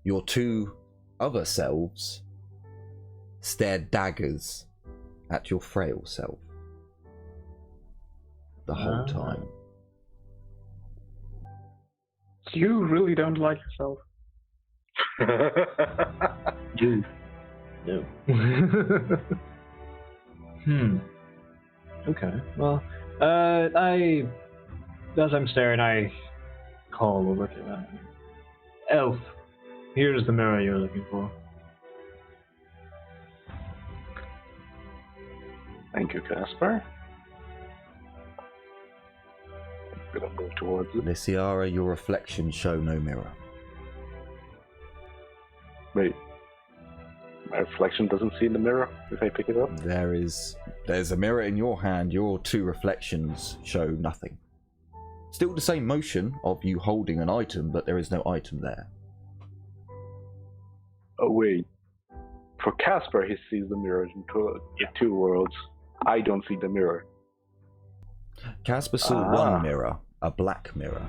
your two other selves stare daggers at your frail self the whole time. You really don't like yourself. Dude. No. Okay. Well, as I'm staring, I call over to that. Elf, here's the mirror you're looking for. Thank you, Casper. I'm gonna move towards it. Lysiara, your reflections show no mirror. Wait. My reflection doesn't see in the mirror if I pick it up? There's a mirror in your hand, your two reflections show nothing. Still the same motion of you holding an item, but there is no item there. Oh wait. For Casper, he sees the mirror in two worlds. I don't see the mirror. Casper saw one mirror, a black mirror.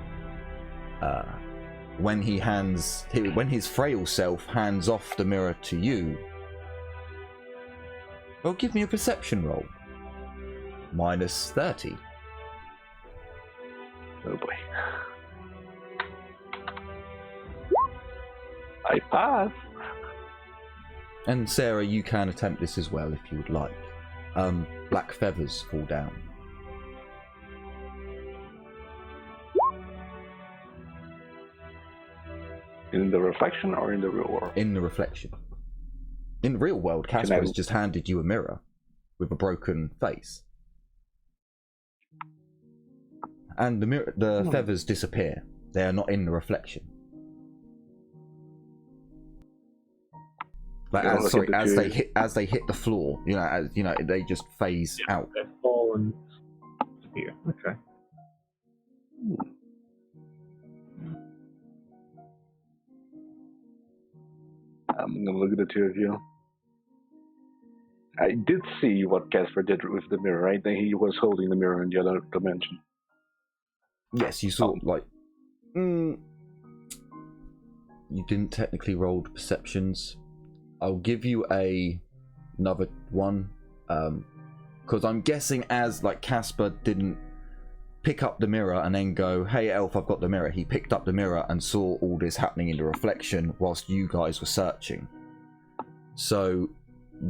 When his frail self hands off the mirror to you, well, give me a perception roll. -30. Oh boy. I pass. And Sarah, you can attempt this as well if you would like. Black feathers fall down. In the reflection or in the real world? In the reflection. In the real world, Casper has just handed you a mirror with a broken face. And the feathers disappear. They are not in the reflection. Like as they hit the floor, they just phase out. They fall and disappear. Okay. I'm gonna look at the two of you. I did see what Casper did with the mirror, right? He was holding the mirror in the other dimension. Yes, you saw you didn't technically roll perceptions. I'll give you another one, because I'm guessing as Casper didn't pick up the mirror and then go, "Hey elf, I've got the mirror." He picked up the mirror and saw all this happening in the reflection whilst you guys were searching. So,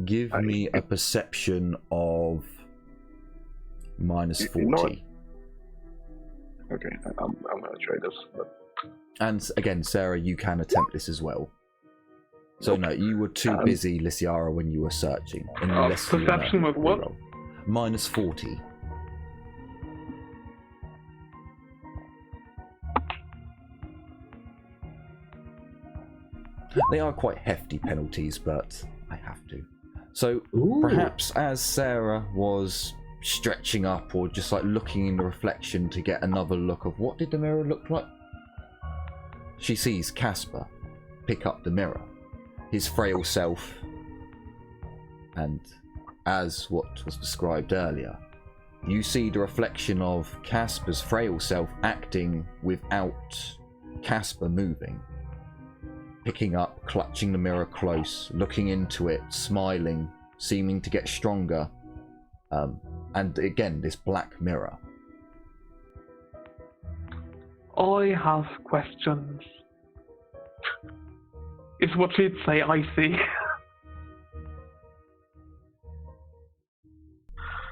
give me a perception of -40. Okay, I'm gonna try this. But... And again, Sarah, you can attempt this as well. So no, you were too busy, Lysiara, when you were searching. Perception with what? -40. They are quite hefty penalties, but I have to. So perhaps as Sarah was stretching up or just looking in the reflection to get another look of what did the mirror look like, she sees Casper pick up the mirror, his frail self, and as what was described earlier, you see the reflection of Casper's frail self acting without Casper moving, picking up, clutching the mirror close, looking into it, smiling, seeming to get stronger, and again this black mirror. I have questions. Is what she'd say, I see.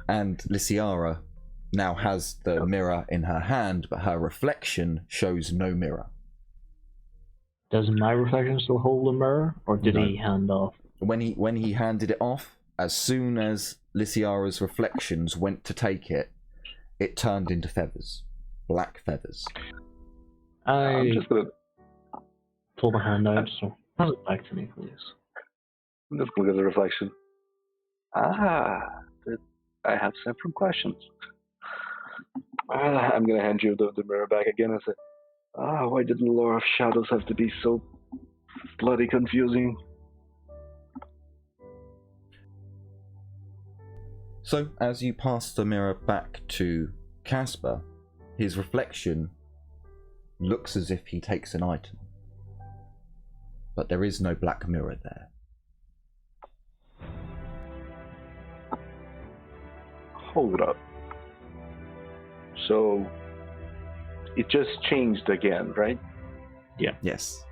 And Lysiara now has the mirror in her hand, but her reflection shows no mirror. Does my reflection still hold the mirror, or did he hand off? When he handed it off, as soon as Lysiara's reflections went to take it, it turned into feathers, black feathers. I'm just gonna pull my hand out, so pass it back to me, please. I'm just gonna look at the reflection. I have separate questions. I'm gonna hand you the mirror back again and say, why did the lore of shadows have to be so bloody confusing? So, as you pass the mirror back to Casper, his reflection looks as if he takes an item. But there is no black mirror there. Hold up. So, it just changed again, right? Yeah. Yes.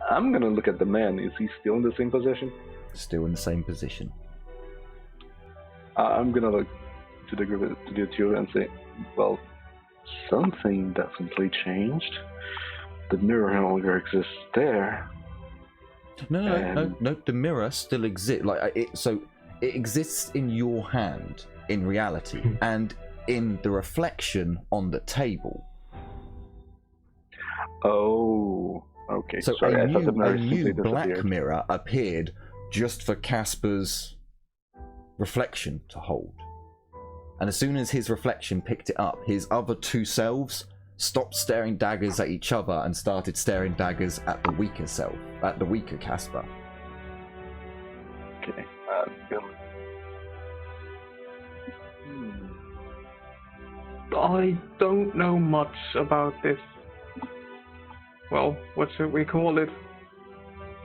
I'm gonna look at the man. Is he still in the same position? Still in the same position. I'm gonna look to the two and say, well, something definitely changed. The mirror no longer exists there. No. The mirror still exists. So it exists in your hand in reality, and in the reflection on the table. Oh, okay. So sorry, a new black mirror appeared just for Casper's reflection to hold. And as soon as his reflection picked it up, his other two selves stopped staring daggers at each other and started staring daggers at the weaker self, at the weaker Casper. Okay. I don't know much about this. Well, what should we call it?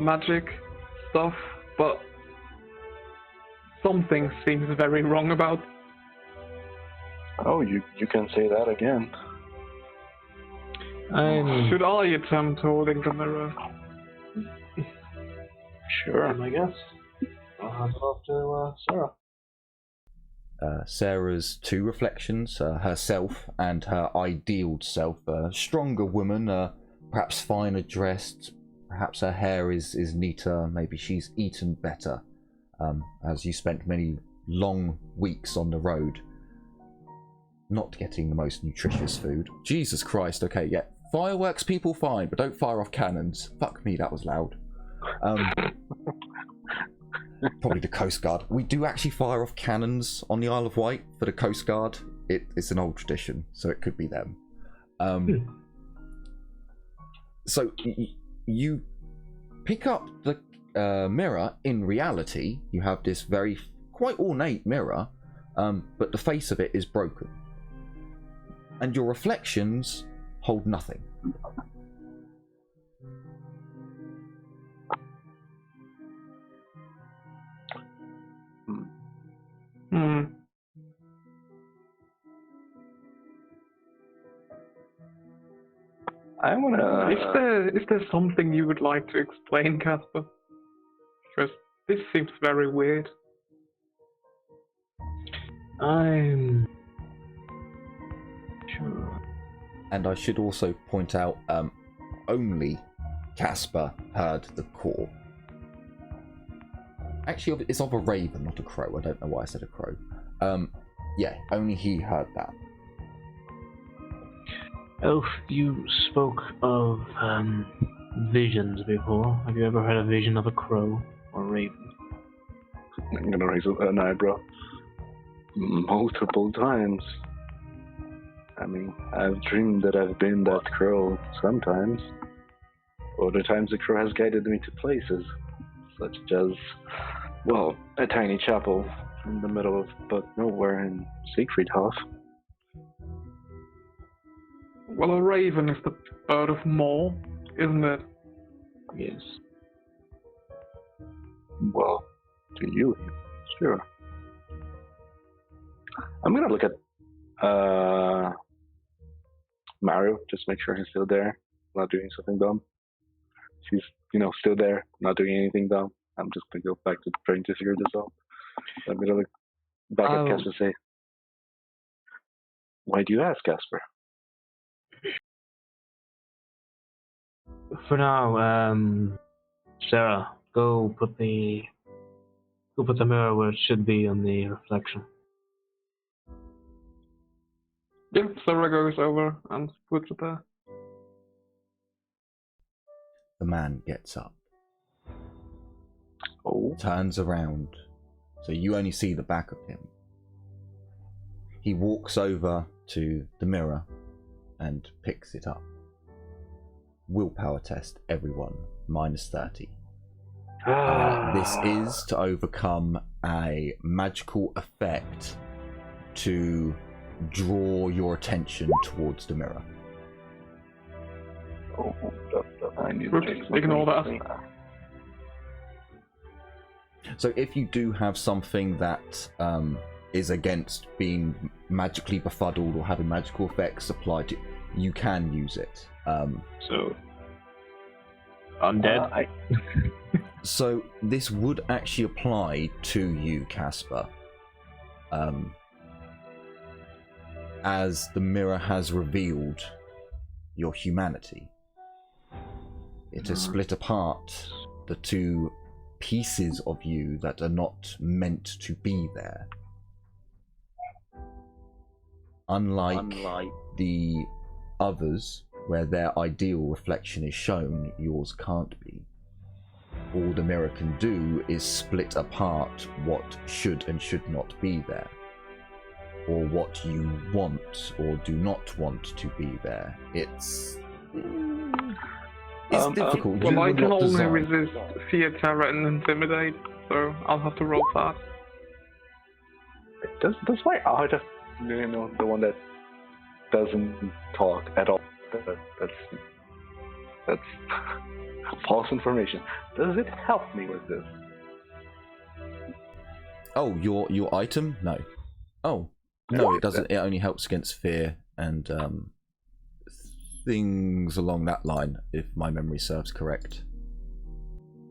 Magic stuff, but something seems very wrong about. Oh, you can say that again. Should I attempt holding the mirror? Sure. I guess. I'll hand it off to Sarah. Sarah's two reflections, herself and her idealed self. A stronger woman, perhaps finer dressed, perhaps her hair is neater, maybe she's eaten better, as you spent many long weeks on the road not getting the most nutritious food. Jesus Christ, okay, yeah. Fireworks, people, fine, but don't fire off cannons. Fuck me, that was loud. Probably the Coast Guard. We do actually fire off cannons on the Isle of Wight for the Coast Guard. It's an old tradition, so it could be them. So you pick up the mirror. In reality, you have this very quite ornate mirror, but the face of it is broken. And your reflections hold nothing. I wanna. Is there something you would like to explain, Casper? Because this seems very weird. I'm sure. And I should also point out, only Casper heard the call. Actually, it's of a raven, not a crow. I don't know why I said a crow. Yeah, only he heard that. Elf, you spoke of visions before. Have you ever had a vision of a crow or a raven? I'm gonna raise an eyebrow. Multiple times. I mean, I've dreamed that I've been that crow sometimes. Other times the crow has guided me to places, such as, well, a tiny chapel in the middle of but nowhere in Siegfriedhof. Well, a raven is the bird of Mor, isn't it? Yes. Well, to you, sure. I'm gonna look at Mario, just make sure he's still there, not doing something dumb. He's, still there, not doing anything dumb. I'm just gonna go back to trying to figure this out. I'm gonna look back at Casper and say, "Why do you ask, Casper?" For now, Sarah, go put the mirror where it should be on the reflection. Yeah, Sarah goes over and puts it there. The man gets up, turns turns around, so you only see the back of him. He walks over to the mirror and picks it up. Willpower test, everyone, -30. This is to overcome a magical effect to draw your attention towards the mirror. I need Oops, to take ignore that. So if you do have something that is against being magically befuddled or having magical effects applied to, you can use it. So undead. So this would actually apply to you, Casper, as the mirror has revealed your humanity. It has split apart the two pieces of you that are not meant to be there. Unlike the others, where their ideal reflection is shown, yours can't be. All the mirror can do is split apart what should and should not be there, or what you want or do not want to be there. It's difficult. Well, I You can would not only design. resist fear, terror, and intimidate, so I'll have to roll fast. does my art, the one that doesn't talk at all. That's false information. Does it help me with this? Oh, your item? No. Oh, no, it doesn't. It only helps against fear and things along that line, if my memory serves correct.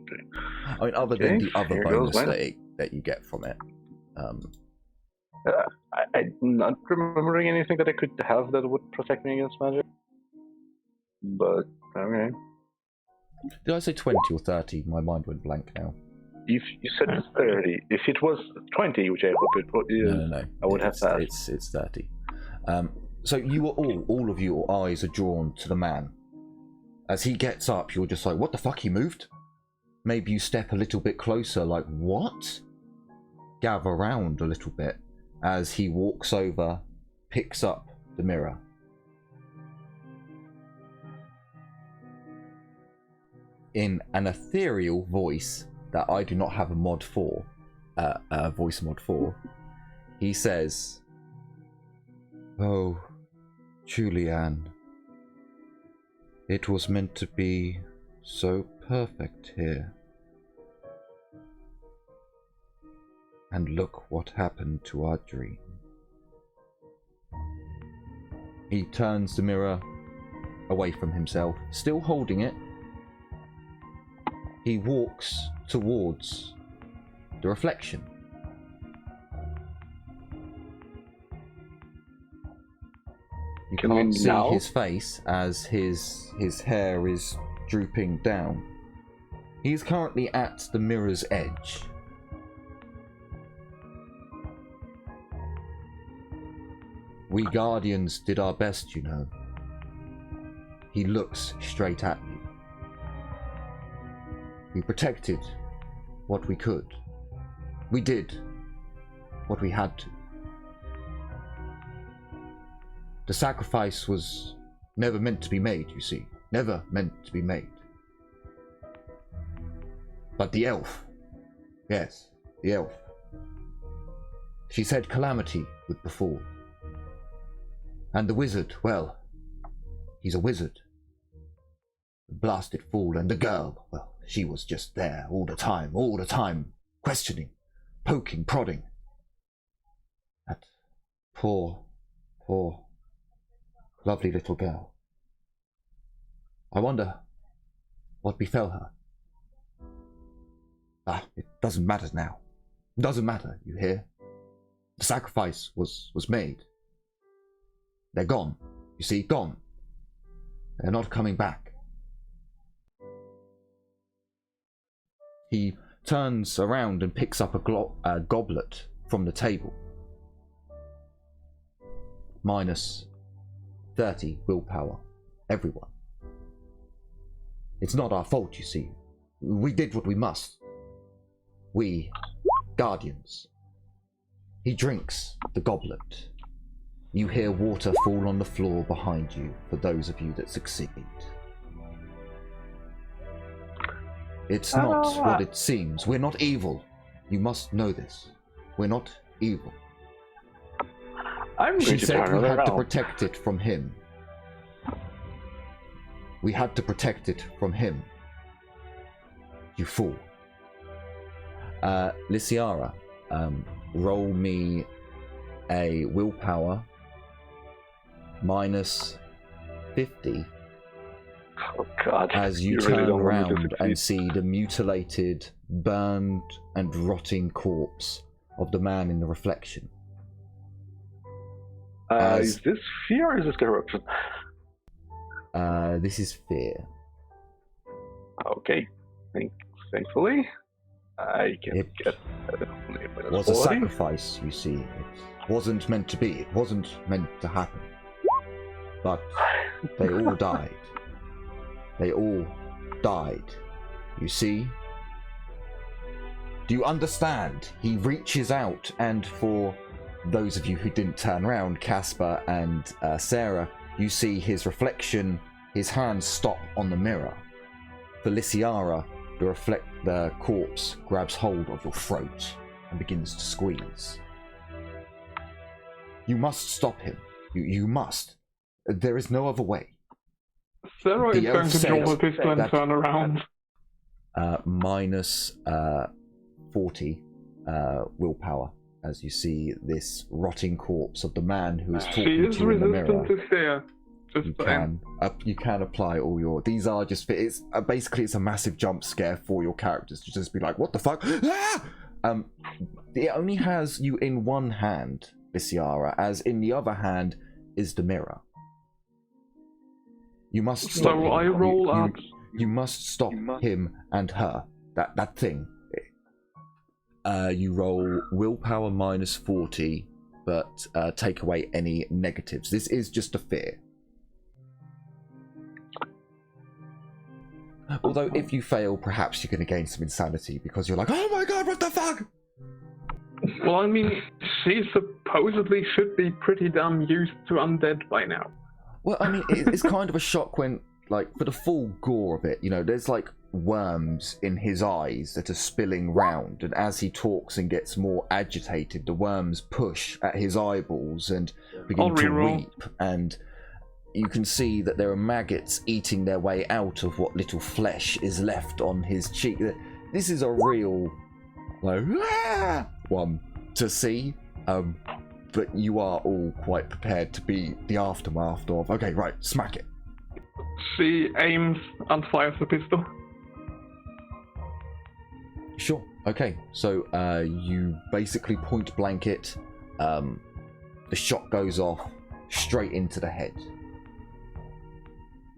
Okay. I mean, other than the other bonus that you get from it. I'm not remembering anything that I could have that would protect me against magic. But, okay. Did I say 20 or 30? My mind went blank now. If you said 30, if it was 20, which I hope it is, No. I would have passed. It's 30. So you are all of your eyes are drawn to the man. As he gets up, you're just like, what the fuck, he moved? Maybe you step a little bit closer, like, what? Gather around a little bit as he walks over, picks up the mirror. In an ethereal voice that I do not have a mod for, voice mod for, he says, "Oh, Julianne, it was meant to be so perfect here. And look what happened to our dream." He turns the mirror away from himself, still holding it. He walks towards the reflection. You can't see his face as his hair is drooping down. He is currently at the mirror's edge. We Guardians did our best, you know. He looks straight at you. We protected what we could. We did what we had to. The sacrifice was never meant to be made, you see. Never meant to be made. But the elf, yes, the elf. She said calamity would befall. And the wizard, well, he's a wizard. Blasted fool. And the girl, well, she was just there all the time, questioning, poking, prodding. That poor, lovely little girl. I wonder what befell her. It doesn't matter now. It doesn't matter, you hear? The sacrifice was made. They're gone. You see, gone. They're not coming back. He turns around and picks up a goblet from the table. Minus 30 willpower. Everyone. It's not our fault, you see. We did what we must. We, Guardians. He drinks the goblet. You hear water fall on the floor behind you for those of you that succeed. It's not what it seems. We're not evil. You must know this. We're not evil. She said we had to protect it from him. We had to protect it from him. You fool. Lysiara, roll me a willpower minus 50. Oh God. As you turn around and see the mutilated, burned and rotting corpse of the man in the reflection. Is this fear or is this corruption? This is fear. Okay. Thankfully, I can get... It was a sacrifice, you see. It wasn't meant to be. It wasn't meant to happen. But they all died. They all died. You see? Do you understand? He reaches out, and for those of you who didn't turn around, Casper and Sarah, you see his reflection, his hands stop on the mirror. For Lysiara, the corpse grabs hold of your throat and begins to squeeze. You must stop him. You must. There is no other way. Sarah is The going elf to draw her said pistol and that- turn around. Minus 40 willpower as you see this rotting corpse of the man who is She talking is to you in the mirror. resistant to fear. You can apply all your. These are just. It's basically it's a massive jump scare for your characters to just be like, "What the fuck?" Ah! It only has you in one hand, Bisiara, as in the other hand is the mirror. You must stop So him. I roll up. You must stop him and her. That thing. You roll willpower minus 40, but take away any negatives. This is just a fear. Although if you fail, perhaps you're going to gain some insanity because you're like, oh my god, what the fuck? Well, I mean, she supposedly should be pretty damn used to undead by now. Well, I mean, it's kind of a shock when, like, for the full gore of it, you know, there's like worms in his eyes that are spilling round, and as he talks and gets more agitated, the worms push at his eyeballs and begin to weep, and you can see that there are maggots eating their way out of what little flesh is left on his cheek. This is a real, like, one to see, but you are all quite prepared to be the aftermath of, okay, right, smack it. She aims and fires the pistol. Sure. Okay. So you basically point blank it. The shot goes off straight into the head.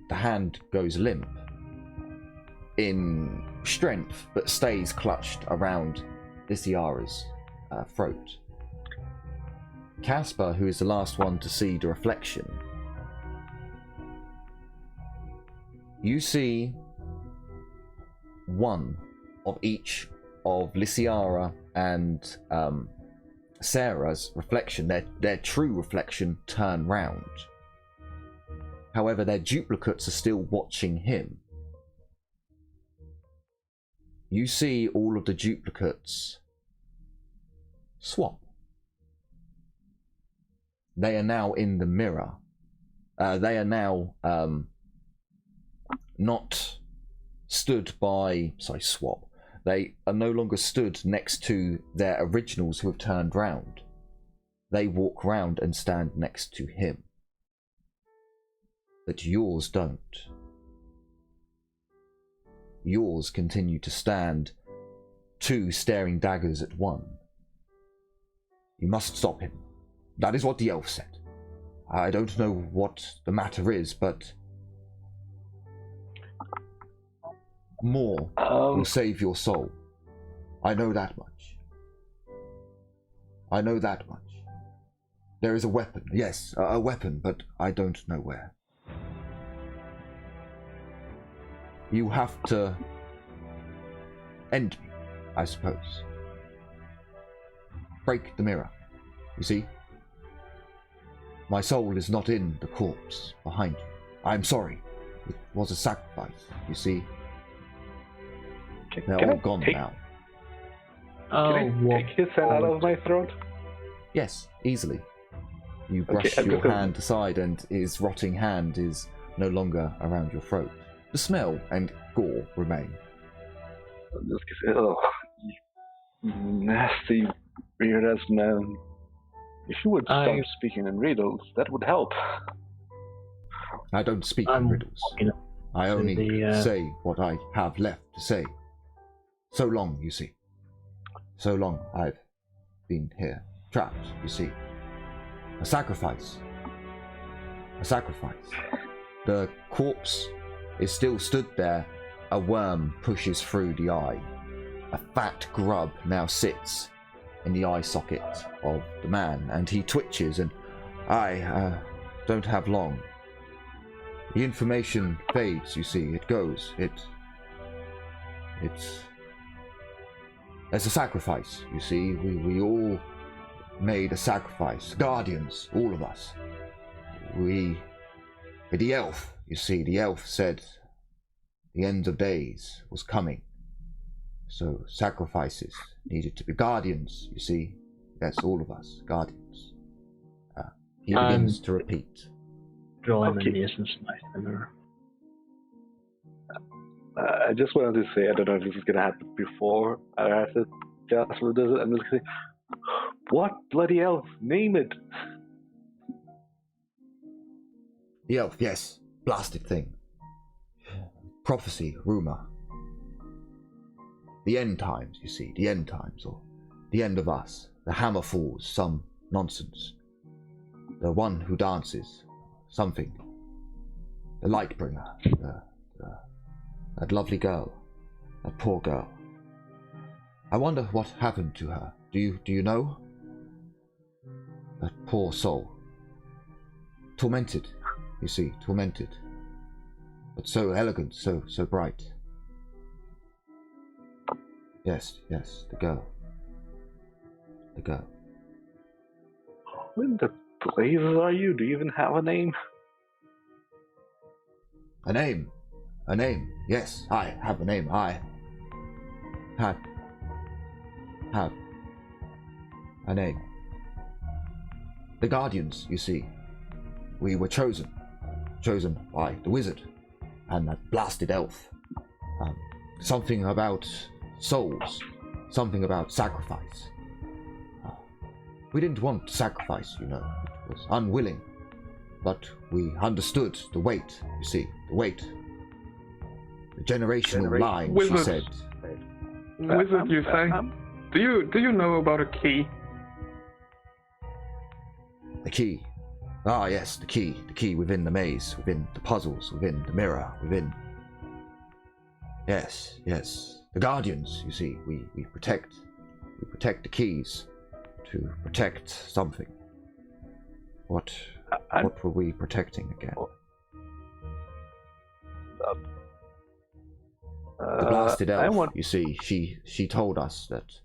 The hand goes limp in strength, but stays clutched around Lysiara's throat. Casper, who is the last one to see the reflection, you see one of each of Lysiara and Sarah's reflection, their true reflection, turn round. However, their duplicates are still watching him. You see all of the duplicates swap. They are now in the mirror. They are now not stood by, swap. They are no longer stood next to their originals who have turned round. They walk round and stand next to him. But yours don't. Yours continue to stand, two staring daggers at one. You must stop him. That is what the elf said. I don't know what the matter is, but more will save your soul. I know that much. I know that much. There is a weapon, yes, a weapon, but I don't know where. You have to end me, I suppose. Break the mirror, you see? My soul is not in the corpse behind you. I'm sorry. It was a sacrifice, you see? They're all gone now. Can I take his hand out of my throat? Yes, easily. You brush your hand aside and his rotting hand is no longer around your throat. The smell and gore remain. Oh, you nasty, weird-ass man. If you would stop speaking in riddles, that would help. I don't speak in riddles. I only say what I have left to say. So long, you see. So long I've been here, trapped, you see. A sacrifice. A sacrifice. The corpse is still stood there. A worm pushes through the eye. A fat grub now sits in the eye socket of the man, and he twitches, and I don't have long. The information fades, you see. It goes. It's a sacrifice, you see. We all made a sacrifice. Guardians, all of us. The elf, you see, the elf said the end of days was coming. So sacrifices needed to be. Guardians, you see. That's all of us, guardians. He begins to repeat. Draw him Okay. in the ace and smite the mirror. I just wanted to say, I don't know if this is gonna happen before or after Jasper does it. I'm just gonna say, what bloody elf? Name it. The elf, yes. Blasted thing. Prophecy, rumor. The end times, you see. The end times, or the end of us. The hammer falls, some nonsense. The one who dances, something. The light bringer, that lovely girl, that poor girl. I wonder what happened to her. Do you know? That poor soul. Tormented, you see, tormented. But so elegant, so bright. Yes, the girl. The girl. Who in the blazes are you? Do you even have a name? A name. A name. Yes, I have a name. I have a name. The Guardians, you see. We were chosen by the wizard and that blasted elf. Something about souls, something about sacrifice. We didn't want to sacrifice, you know. It was unwilling, but we understood the weight, you see, the weight. The generational line, she Wizard. said. Wizard, you say? Do you know about a key? The key. Ah, yes, the key within the maze, within the puzzles, within the mirror, within... Yes. The Guardians, you see, we protect the keys to protect something. What were we protecting again? The blasted elf, you see, she told us that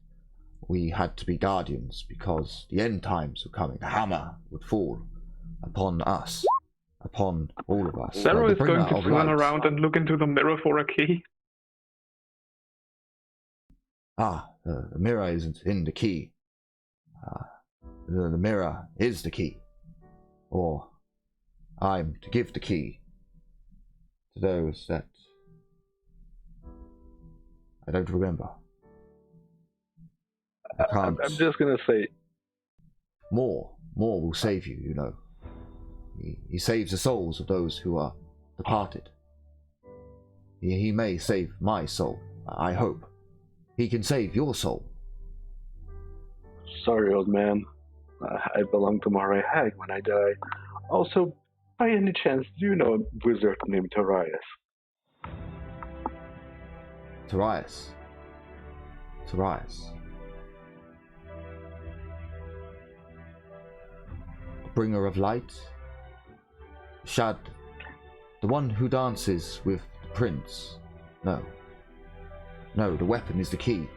we had to be guardians because the end times were coming. The hammer would fall upon us, upon all of us. Sarah The is going bringer to of run light. around and look into the mirror for a key. The mirror isn't in the key. The mirror is the key. Or I'm to give the key to those that I don't remember. I can't. I'm just gonna say, More will save you, you know. He saves the souls of those who are departed. He may save my soul, I hope. He can save your soul. sorry, old man. I belong to Mare Hag when I die. Also, by any chance, do you know a wizard named Torias? Torias. The bringer of light. Shad. The one who dances with the prince. No, the weapon is the key.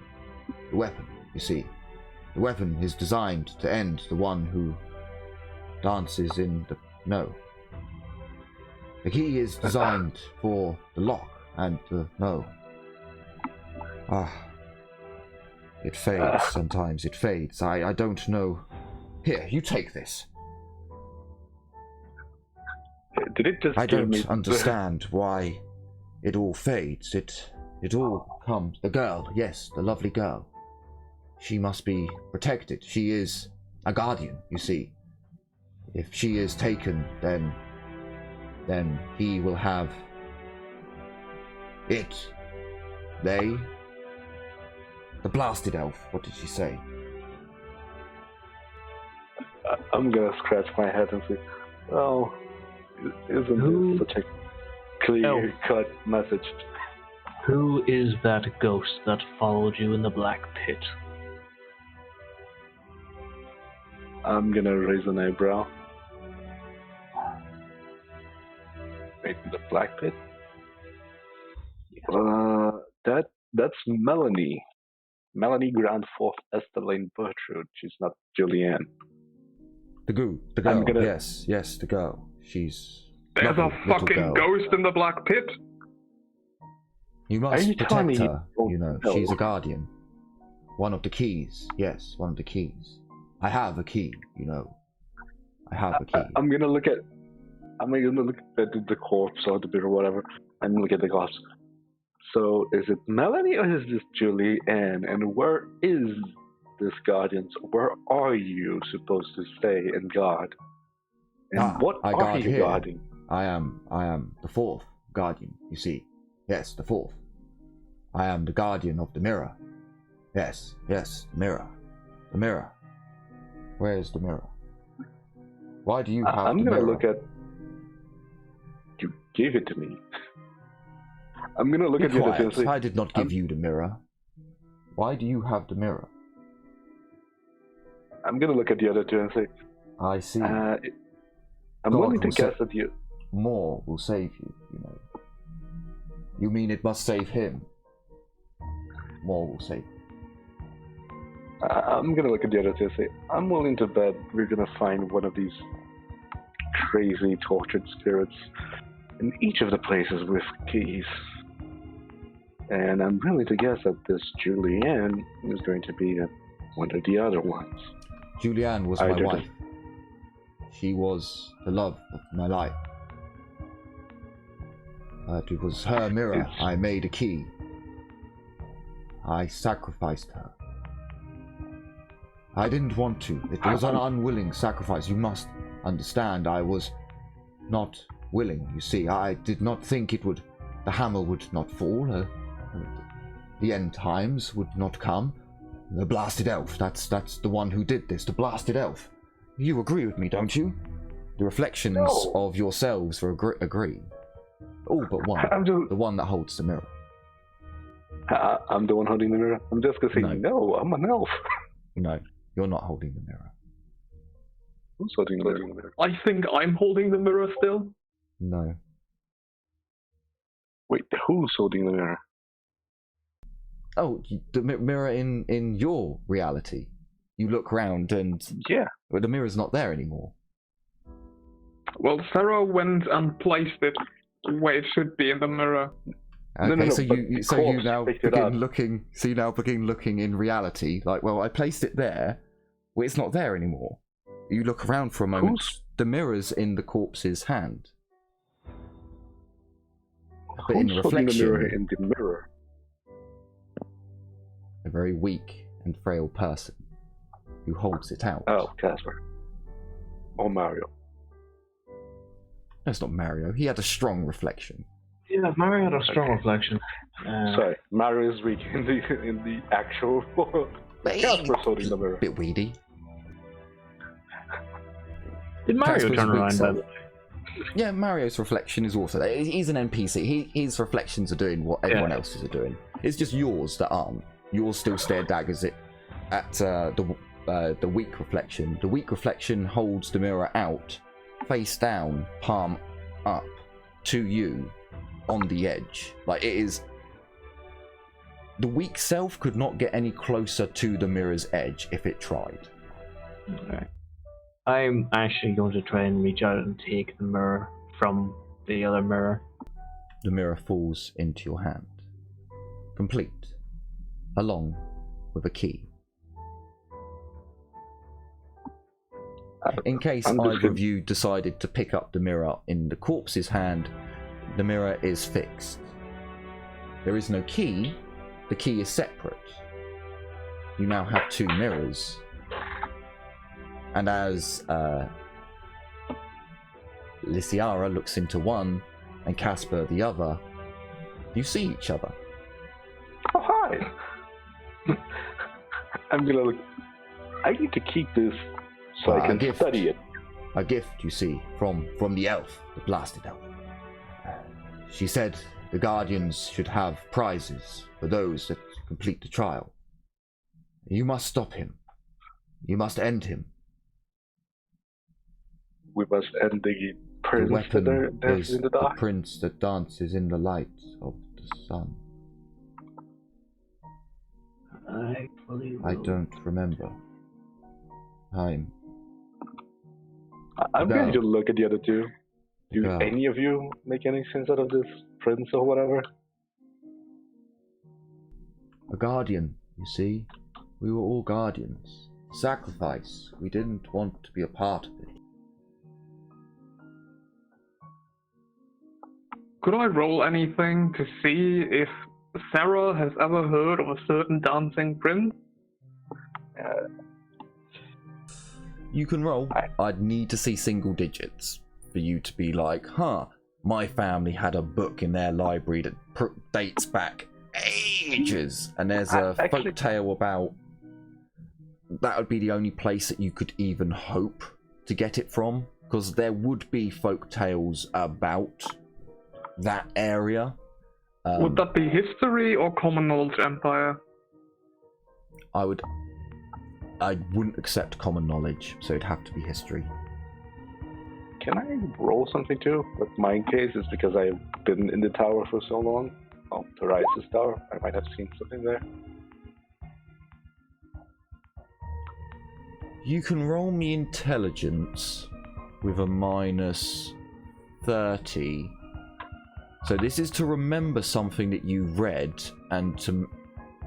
The weapon, you see. The weapon is designed to end the one who dances in the... No. The key is designed for the lock and the... No. It fades sometimes, it fades. I don't know. Here, you take this. Did it just I give me don't understand why it all fades. It all comes... The girl, yes, the lovely girl. She must be protected. She is a guardian, you see. If she is taken, then he will have it. They... The blasted elf, what did she say? I'm gonna scratch my head and say, oh, isn't this such a clear-cut message? Who is that ghost that followed you in the black pit? I'm gonna raise an eyebrow. Wait, the black pit? That's Melanie. Melanie Grandforth Esteline Bertrude. She's not Julianne. The girl, yes, the girl. She's There's lovely, a fucking little girl. ghost in the black pit. You Are must you telling protect me her, you you know. don't She's a know? guardian. One of the keys, yes, one of the keys. I have a key, you know. I have a key. I'm gonna look at I'm gonna look at the corpse or the mirror or whatever. I'm gonna look at the corpse. So is it Melanie or is this Julie Ann? And where is this guardian? Where are you supposed to stay and guard? And what I are guard you here. guarding? I am the fourth guardian, you see. Yes, the fourth. I am the guardian of the mirror. Yes, the mirror. The mirror. Where is the mirror? Why do you have I'm the gonna mirror? look at. You gave it to me. I'm gonna look Be at the other two and quiet. say, I did not give you the mirror. Why do you have the mirror? I'm gonna look at the other two and say, I see. I'm God willing to will guess sa- that you. More will save you, you know. You mean it must save him? More will save you. I'm gonna look at the other two and say, I'm willing to bet we're gonna find one of these crazy tortured spirits in each of the places with keys. And I'm willing to guess that this Julianne is going to be one of the other ones. Julianne was my Either the- wife. She was the love of my life. It was her mirror. Yes. I made a key. I sacrificed her. I didn't want to. It was an unwilling sacrifice. You must understand, I was not willing, you see. I did not think the hammer would not fall. The end times would not come. The blasted elf, that's the one who did this, the blasted elf. You agree with me, don't you? The reflections No. of yourselves agree. All but one. The one that holds the mirror. I'm the one holding the mirror. I'm just gonna say, no I'm an elf. No, you're not holding the mirror. Who's holding the mirror? I think I'm holding the mirror still. No. Wait, who's holding the mirror? Oh, the mirror in your reality. You look round and Yeah. well, the mirror's not there anymore. Well, Sarah went and placed it where it should be in the mirror. Okay, No, so but you the corpse now picked it up. begin looking. So you now begin looking in reality. Like, well, I placed it there. Well, it's not there anymore. You look around for a moment. The mirror's in the corpse's hand. But in Who's holding the reflection, mirror in the mirror? a very weak and frail person who holds it out. Oh, Casper. Or Mario. That's not Mario. He had a strong reflection. Yeah, Mario had a strong reflection. Sorry, Mario is weak in the actual world. Casper's holding the mirror. Bit weedy. Did Mario Casper's turn weak around self. then? Yeah, Mario's reflection is also there. He's an NPC. His reflections are doing what everyone else's are doing. It's just yours that aren't. Yours still stare daggers at the weak reflection. The weak reflection holds the mirror out, face down, palm up, to you, on the edge. Like, it is... The weak self could not get any closer to the mirror's edge if it tried. Okay. I'm actually going to try and reach out and take the mirror from the other mirror. The mirror falls into your hand, complete, along with a key. In case either of you decided to pick up the mirror in the corpse's hand, the mirror is fixed. There is no key. The key is separate. You now have two mirrors. And as Lysiara looks into one and Casper the other, you see each other. Oh, hi! I'm gonna look. I need to keep this so I can study it. A gift, you see, from the elf, the blasted elf. She said the guardians should have prizes for those that complete the trial. You must stop him. You must end him. We must end the The prince weapon that dances is in the the dark. prince that dances in the light of the sun. I fully I don't remember. I'm going to look at the other two. Do No. any of you make any sense out of this prince or whatever? a guardian, you see. We were all guardians. Sacrifice. We didn't want to be a part of it. Could I roll anything to see if Sarah has ever heard of a certain dancing prince? You can roll. I'd need to see single digits for you to be like, huh, my family had a book in their library that dates back ages, and there's a folk tale about. That would be the only place that you could even hope to get it from, because there would be folk tales about that area. Would that be history or common knowledge empire? I wouldn't accept common knowledge, so it'd have to be history. Can I roll something too? But my case is because I've been in the tower for so long. Oh, the Rises Tower. I might have seen something there. You can roll me intelligence with a -30. So this is to remember something that you read and to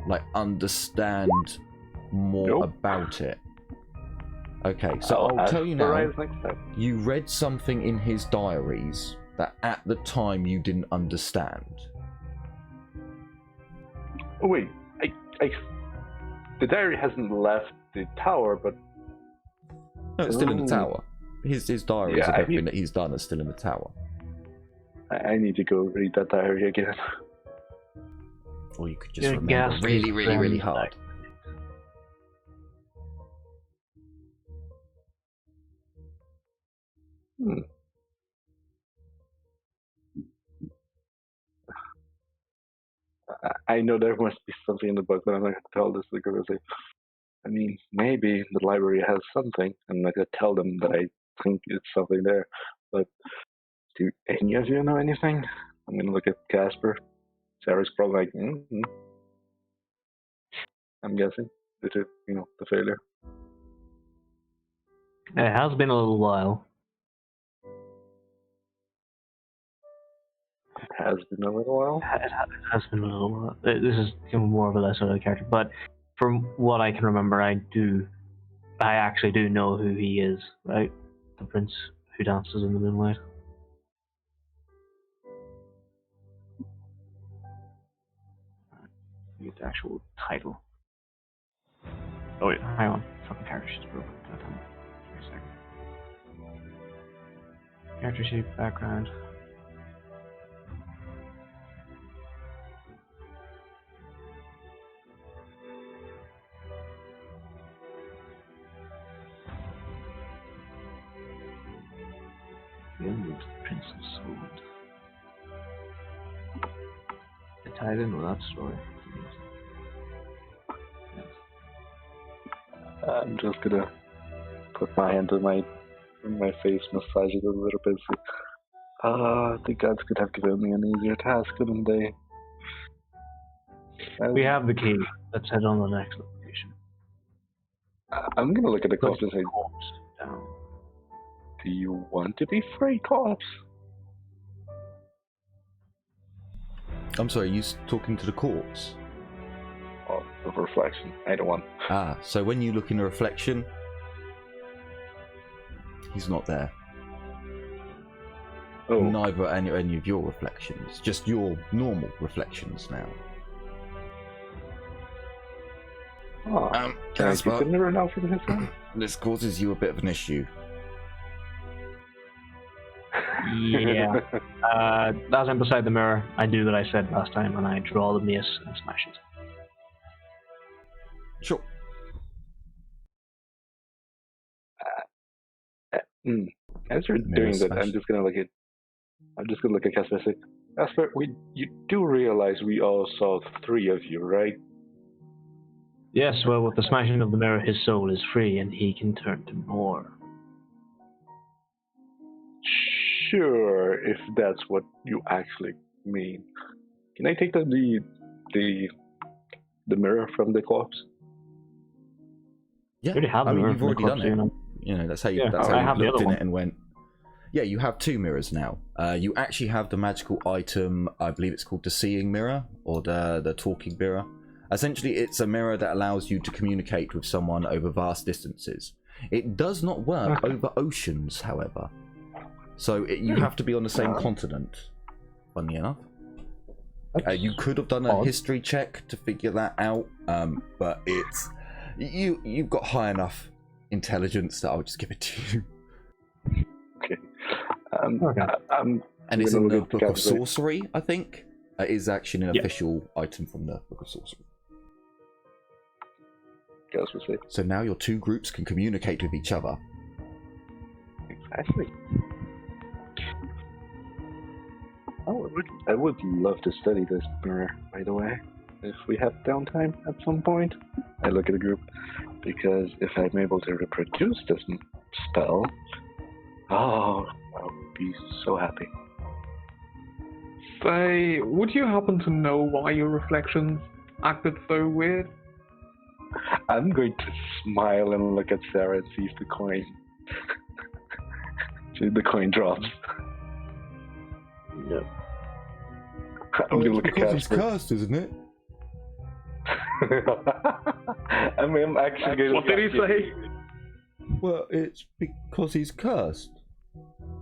like understand more about it. Okay, so I'll tell you now, you read something in his diaries that at the time you didn't understand. Oh wait, the diary hasn't left the tower, but... No, it's still in the tower. His diaries of everything that he's done is still in the tower. I need to go read that diary again. Or you could just remember really, really, really hard. I know there must be something in the book, but I'm not going to tell this because I mean, maybe the library has something. I'm not going to tell them that I think it's something there. But do any of you know anything? I'm going to look at Casper. Sarah's probably like, I'm guessing due to, the failure. It has been a little while. It has been a little while? It has been a little while. This is more of a lesser character, but from what I can remember, I actually do know who he is, right? The prince who dances in the moonlight. Get the actual title. Oh wait, hang on. Fucking character sheet's broken. Give me a second. Character sheet, background. The Prince of Soul. It tied in with that story. I'm just gonna put my hand on my face, massage it a little bit. The gods could have given me an easier task, couldn't they? We have the key. Let's head on the next location. I'm gonna look at the corpse and say, down. Do you want to be free, corpse? I'm sorry, you talking to the corpse? Oh, the reflection. I don't want. So when you look in the reflection, he's not there. Oh. Neither any of your reflections, just your normal reflections now. Oh, can I keep the mirror now for this one? This causes you a bit of an issue. Yeah. As I'm beside the mirror, I do what I said last time, and I draw the mace and smash it. Sure. As you're doing that, I'm just gonna look at Casper and say, Casper, you do realize we all saw 3 of you, right? Yes, well, with the smashing of the mirror, his soul is free, and he can turn to more. Sure, if that's what you actually mean. Can I take the mirror from the corpse? Yeah, you've already done it. That's how you looked in it and went. Yeah, you have 2 mirrors now. You actually have the magical item. I believe it's called the seeing mirror or the talking mirror. Essentially, it's a mirror that allows you to communicate with someone over vast distances. It does not work over oceans, however. So you have to be on the same continent. funny enough. You could have done a history check to figure that out, but it's you've got high enough intelligence that I'll just give it to you. Okay. And it's in the Book of Sorcery, I think. It is actually an official item from the Book of Sorcery. Guess we'll see. So now your two groups can communicate with each other. Exactly. I would love to study this mirror, by the way. If we have downtime at some point, I look at the group, because if I'm able to reproduce this spell, I'll be so happy. Say, would you happen to know why your reflections acted so weird? I'm going to smile and look at Sarah and see if the coin drops. No. I'm gonna look at because he's Casper. cursed, isn't it? I mean, I'm actually going to... What did he say? Well, it's because he's cursed.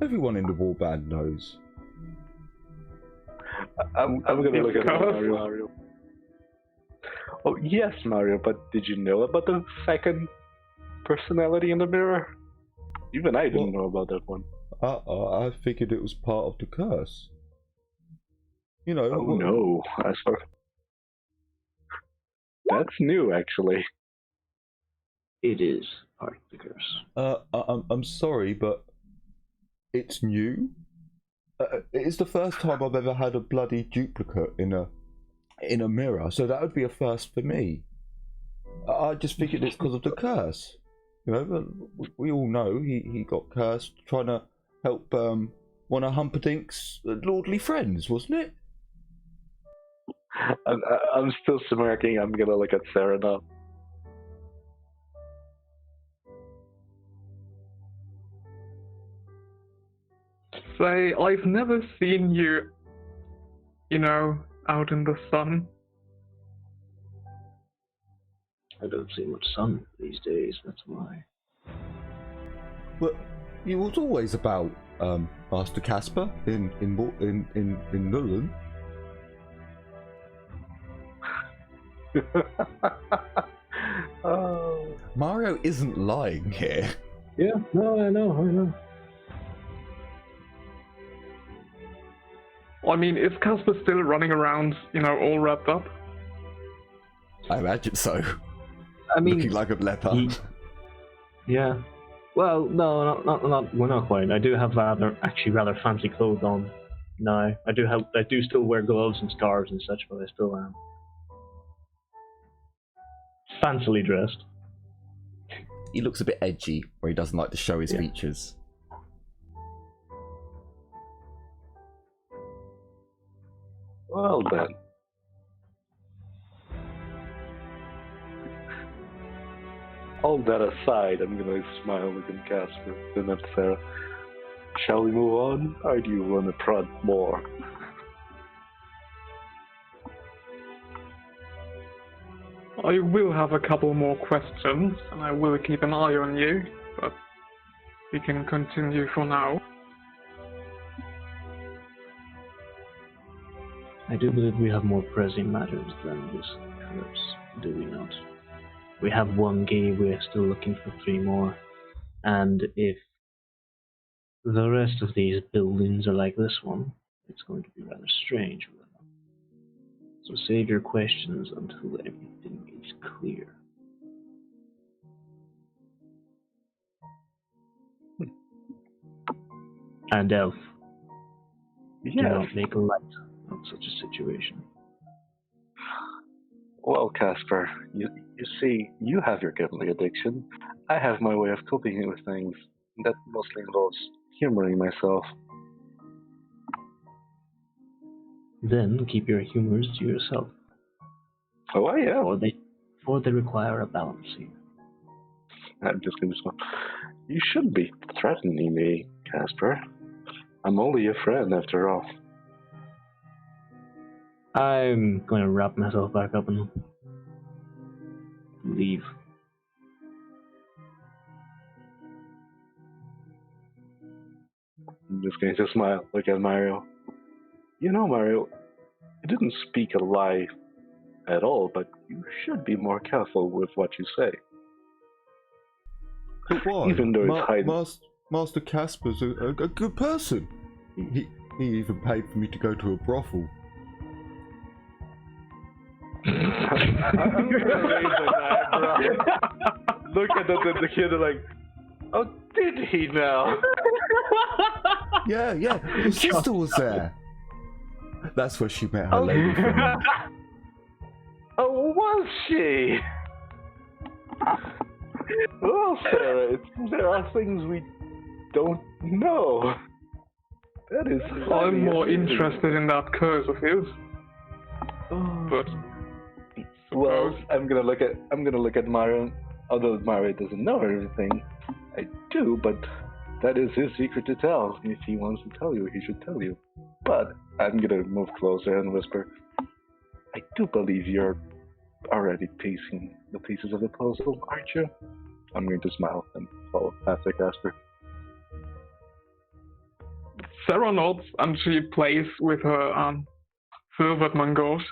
Everyone in the warband knows. I'm going to look at cursed. Mario. Oh, yes, Mario, but did you know about the second personality in the mirror? Even I didn't know about that one. I figured it was part of the curse. You know. Oh, no. That's new, actually. It is part of the curse. I'm sorry, but it's new. It's the first time I've ever had a bloody duplicate in a mirror, so that would be a first for me. I just figured it's because of the curse. You know, we all know he got cursed trying to help one of Humperdinck's lordly friends, wasn't it? I'm still smirking. I'm gonna look at Sarah now. Say, I've never seen you, out in the sun. I don't see much sun these days, that's why. But you was always about Master Casper in Nullen. Oh. Mario isn't lying here. Yeah, no, I know. I mean, is Casper still running around, all wrapped up? I imagine so. I mean, looking like a leper. Yeah. Well, no, not. We're not quite. I do have rather fancy clothes on. No, I do still wear gloves and scarves and such, but I still am fancily dressed. He looks a bit edgy, where he doesn't like to show his features. Well then. All that aside, I'm gonna smile looking at Casper, then at Sarah. Shall we move on, or do you want to prod more? I will have a couple more questions, and I will keep an eye on you, but we can continue for now. I do believe we have more pressing matters than this curse, do we not? We have one gate, we're still looking for 3 more, and if the rest of these buildings are like this one, it's going to be rather strange. So save your questions until everything is clear. And Elf, do not make light of such a situation. Well, Casper, you see, you have your gambling addiction. I have my way of coping with things. That mostly involves humoring myself. Then keep your humors to yourself. Oh, I am. For they require a balancing. I'm just going to smile. You shouldn't be threatening me, Casper. I'm only a friend, after all. I'm going to wrap myself back up and leave. I'm just going to smile, look at Mario. You know, Mario, you didn't speak a lie at all, but you should be more careful with what you say. But why? Even though it's hiding. Master Casper's a good person. He even paid for me to go to a brothel. I'm gonna raise an eyebrow. Look at the kid and like, oh, did he now? Yeah, your sister was there. That's where she met her lady friend. Oh, was she? Well, Sarah, it seems there are things we don't know. That is. I'm more interested in that curse of his. But well, I'm gonna look at Mario. Although Mario doesn't know everything, I do. But that is his secret to tell. If he wants to tell you, he should tell you. But I'm gonna move closer and whisper. I do believe you're already piecing the pieces of the puzzle, aren't you? I'm going to smile and follow after Casper. Sarah nods and she plays with her silvered mangoes.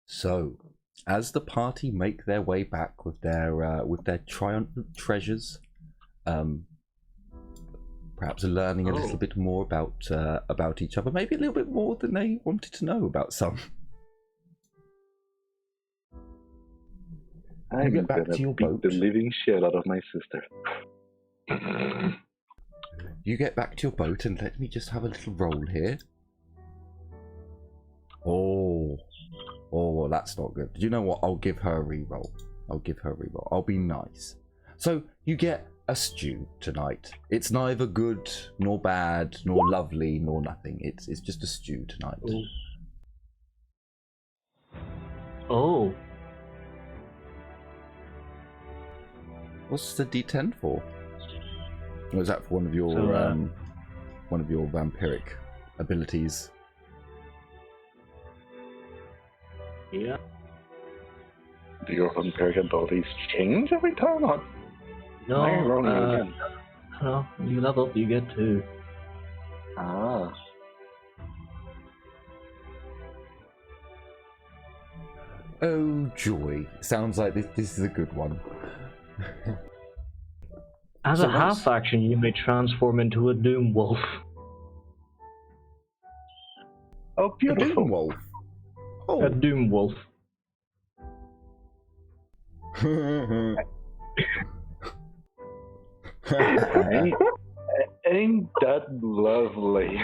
So, as the party make their way back with their triumphant treasures, perhaps learning a little bit more about each other, maybe a little bit more than they wanted to know about some. I'm get back gonna to your beat boat. the living shit out of my sister. You get back to your boat and let me just have a little roll here. Oh, that's not good. Do you know what? I'll give her a reroll. I'll be nice. So you get a stew tonight. It's neither good nor bad nor lovely nor nothing. It's just a stew tonight. Oh. What's the D10 for? Or is that for one of your vampiric abilities? Yeah. Do your vampiric abilities change every time? Or No. am I rolling again? No. You level up, you get 2. Ah. Oh joy! Sounds like this is a good one. As So a half action, you may transform into a Doom Wolf. Oh, beautiful. Doom Wolf. Oh. A Doom Wolf. Ain't that lovely?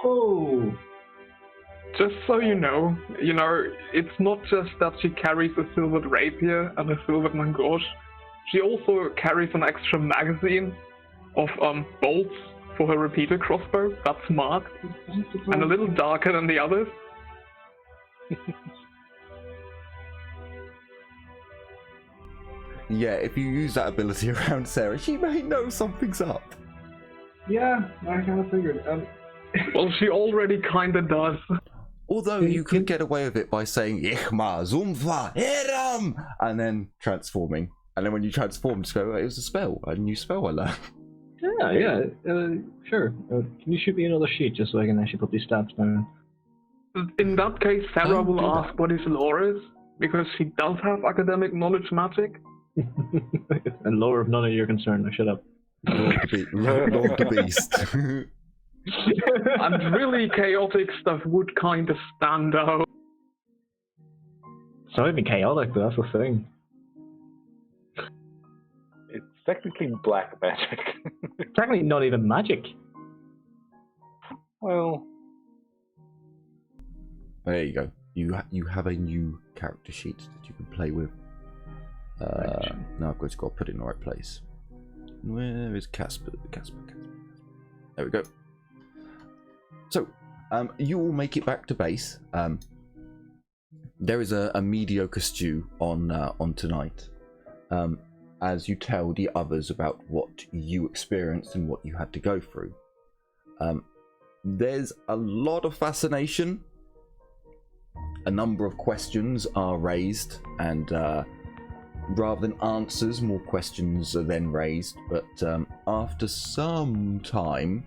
Oh. Just so you know, it's not just that she carries a silvered rapier and a silvered mangosh. She also carries an extra magazine of bolts for her repeater crossbow. That's marked, and a little darker than the others. Yeah, if you use that ability around Sarah, she may know something's up. Yeah, I kind of figured. Well, she already kind of does. Although you could get away with it by saying "Ichma Zumfa Hiram" and then transforming, and then when you transform, just go, "It was a new spell I learned." Yeah. Sure. Can you shoot me another sheet just so I can actually put these stats down? In that case, Sarah will ask what his lore is, because she does have academic knowledge magic. And lore of none of your concern. Shut up. Lord the Beast. And really chaotic stuff would kind of stand out. It's not even chaotic, but that's the thing. It's technically black magic. Technically not even magic. Well, There you go. You have a new character sheet that you can play with. Now I've just got to put it in the right place. Where is Casper? Casper. There we go. So, you all make it back to base. There is a mediocre stew on tonight. As you tell the others about what you experienced and what you had to go through. There's a lot of fascination a number of questions are raised, and rather than answers, more questions are then raised. But after some time,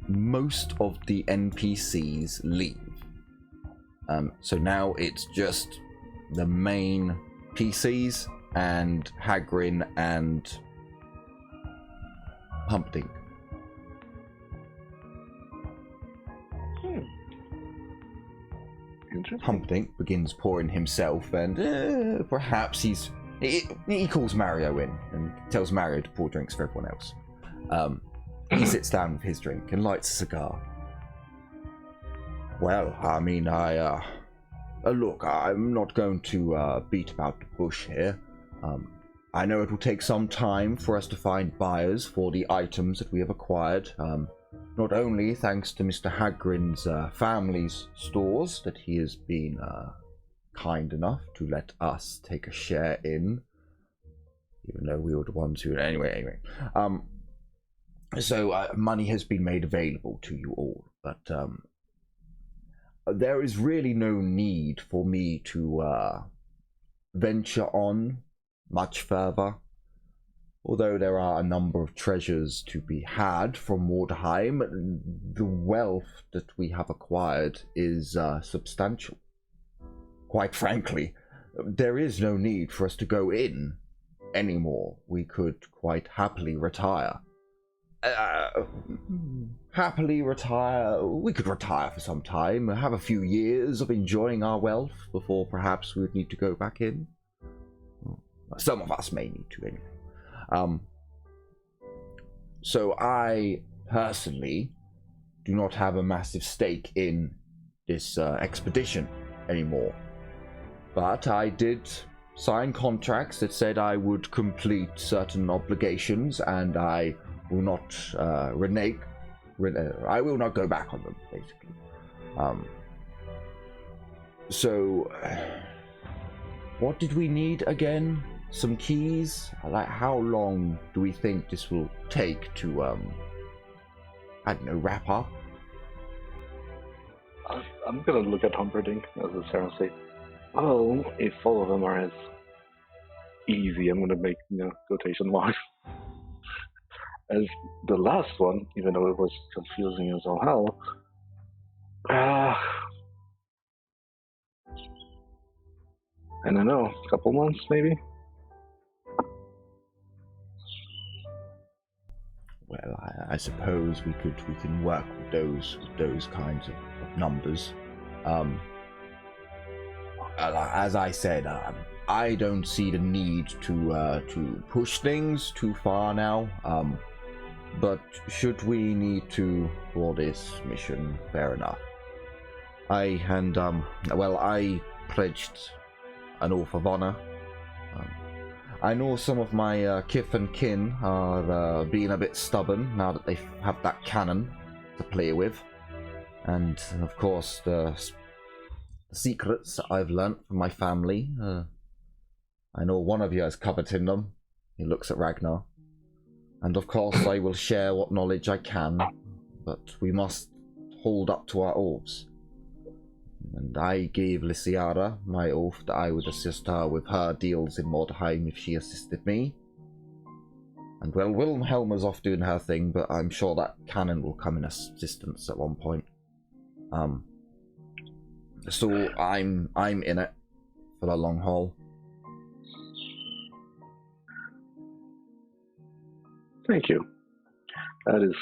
most of the NPCs leave. So now it's just the main PCs and Hagrin and Humperdinck. Humperdinck begins pouring himself, and perhaps he calls Mario in and tells Mario to pour drinks for everyone else. He sits down with his drink and lights a cigar. Well, I mean, look, I'm not going to beat about the bush here. I know it will take some time for us to find buyers for the items that we have acquired. Not only thanks to Mr. Hagrin's family's stores that he has been kind enough to let us take a share in, even though we were the ones who... Anyway. So money has been made available to you all, but there is really no need for me to venture on much further. Although there are a number of treasures to be had from Mordheim, the wealth that we have acquired is substantial. Quite frankly, there is no need for us to go in anymore. We could quite happily retire. We could retire for some time, have a few years of enjoying our wealth before perhaps we would need to go back in. Some of us may need to anyway. So I personally do not have a massive stake in this expedition anymore, but I did sign contracts that said I would complete certain obligations, and I will not renege. I will not go back on them, basically. So, what did we need again? Some keys? Like, how long do we think this will take to, I don't know, wrap up? I'm gonna look at Humperdinck as a Sarah say, well, if all of them are as easy, I'm gonna make, quotation marks, as the last one, even though it was confusing as all hell. I don't know, a couple months maybe? Well, I suppose we can work with those kinds of numbers. As I said, I don't see the need to push things too far now. But should we need to for this mission, fair enough. I pledged an oath of honor. I know some of my kith and kin are being a bit stubborn now that they have that cannon to play with. And, of course, the secrets I've learnt from my family. I know one of you has coveted them. He looks at Ragnar. And, of course, I will share what knowledge I can, but we must hold up to our oaths. And I gave Lysiara my oath that I would assist her with her deals in Mordheim if she assisted me. And well, Wilhelma's off doing her thing, but I'm sure that cannon will come in assistance at one point. So I'm in it for the long haul. Thank you. That is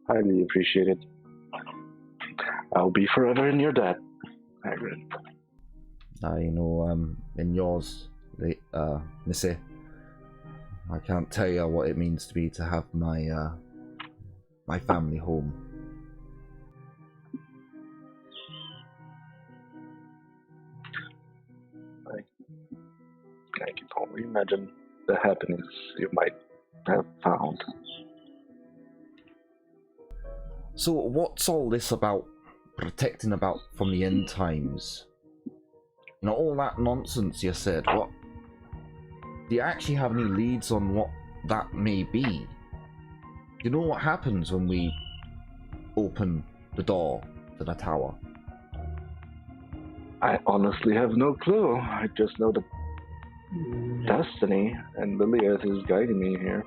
highly appreciated. I'll be forever in your debt, Hagrid. I know, in yours, Missy. I can't tell you what it means to me to have my my family home. I can only imagine the happiness you might have found. So what's all this about protecting about from the end times? You know, all that nonsense you said, what? Do you actually have any leads on what that may be? You know what happens when we open the door to the tower? I honestly have no clue. I just know that Destiny and Lilith is guiding me here.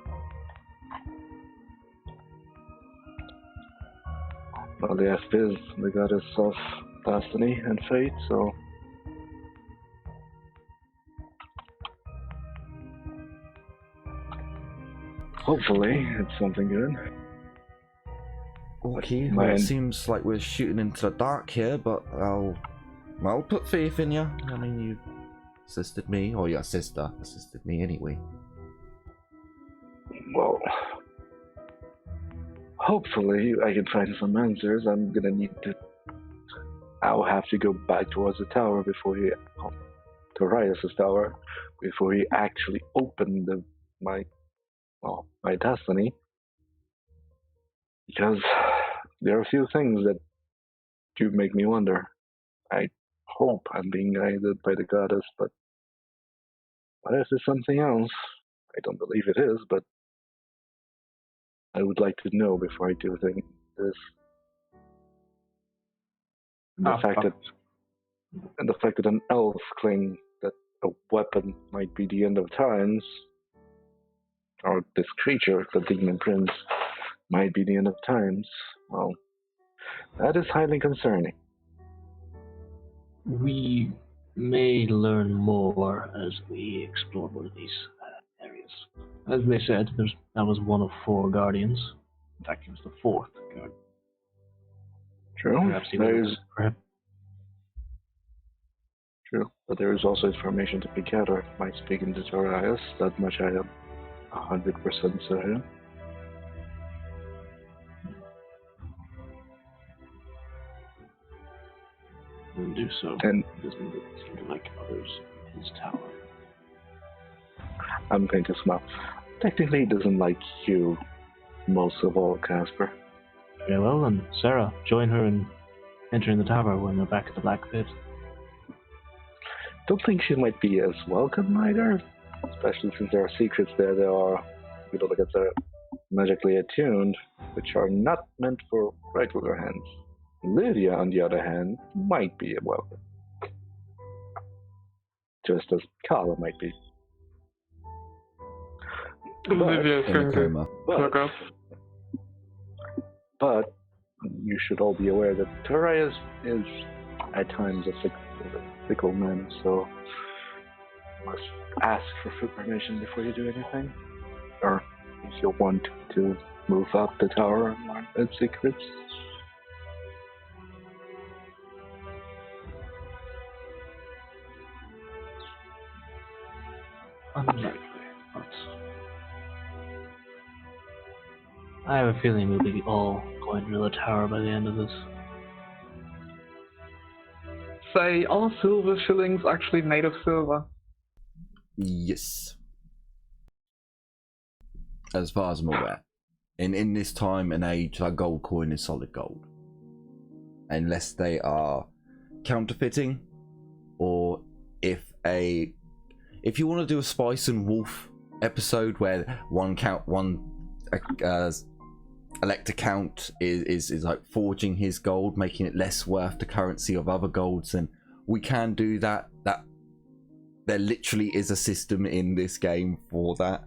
Well, the F is the goddess of Destiny and fate, so... hopefully, it's something good. Okay, well, it seems like we're shooting into the dark here, but I'll put faith in you. I mean, you assisted me, or your sister assisted me anyway. Well, hopefully I can find some answers. I'll have to go back towards the tower before to Rias's tower, before he actually opened my destiny. Because there are a few things that do make me wonder. I hope I'm being guided by the goddess, but what if it's something else? I don't believe it is, but I would like to know before I do this. And the fact that an elf claimed that a weapon might be the end of times, or this creature, the demon prince, might be the end of times, well, that is highly concerning. We may learn more as we explore more of these areas. As they said, that was one of 4 guardians. In fact, he was the 4th guard. True. True, but there is also information to be gathered by speaking to Torias. That much I am 100% certain. We'll do so. And he doesn't seem to like others in his tower. I'm going to smile. Technically, he doesn't like you most of all, Casper. Very well, then, Sarah, join her in entering the tower when we're back at the Black Pit. Don't think she might be as welcome either, especially since there are secrets there that are, if you look at the magically attuned, which are not meant for regular hands. Lydia, on the other hand, might be welcome. Just as Kala might be. Lydia's going to look up. But you should all be aware that Torias is at times a fickle man, so you must ask for permission before you do anything. Or if you want to move up the tower and learn its secrets. Unlikely, but I have a feeling we'll be all going to the tower by the end of this. Say, are silver shillings actually made of silver? Yes. As far as I'm aware. In this time and age, a gold coin is solid gold. Unless they are counterfeiting, or if you want to do a Spice and Wolf episode where one elector count is like forging his gold, making it less worth the currency of other golds, then we can do that. That there literally is a system in this game for that.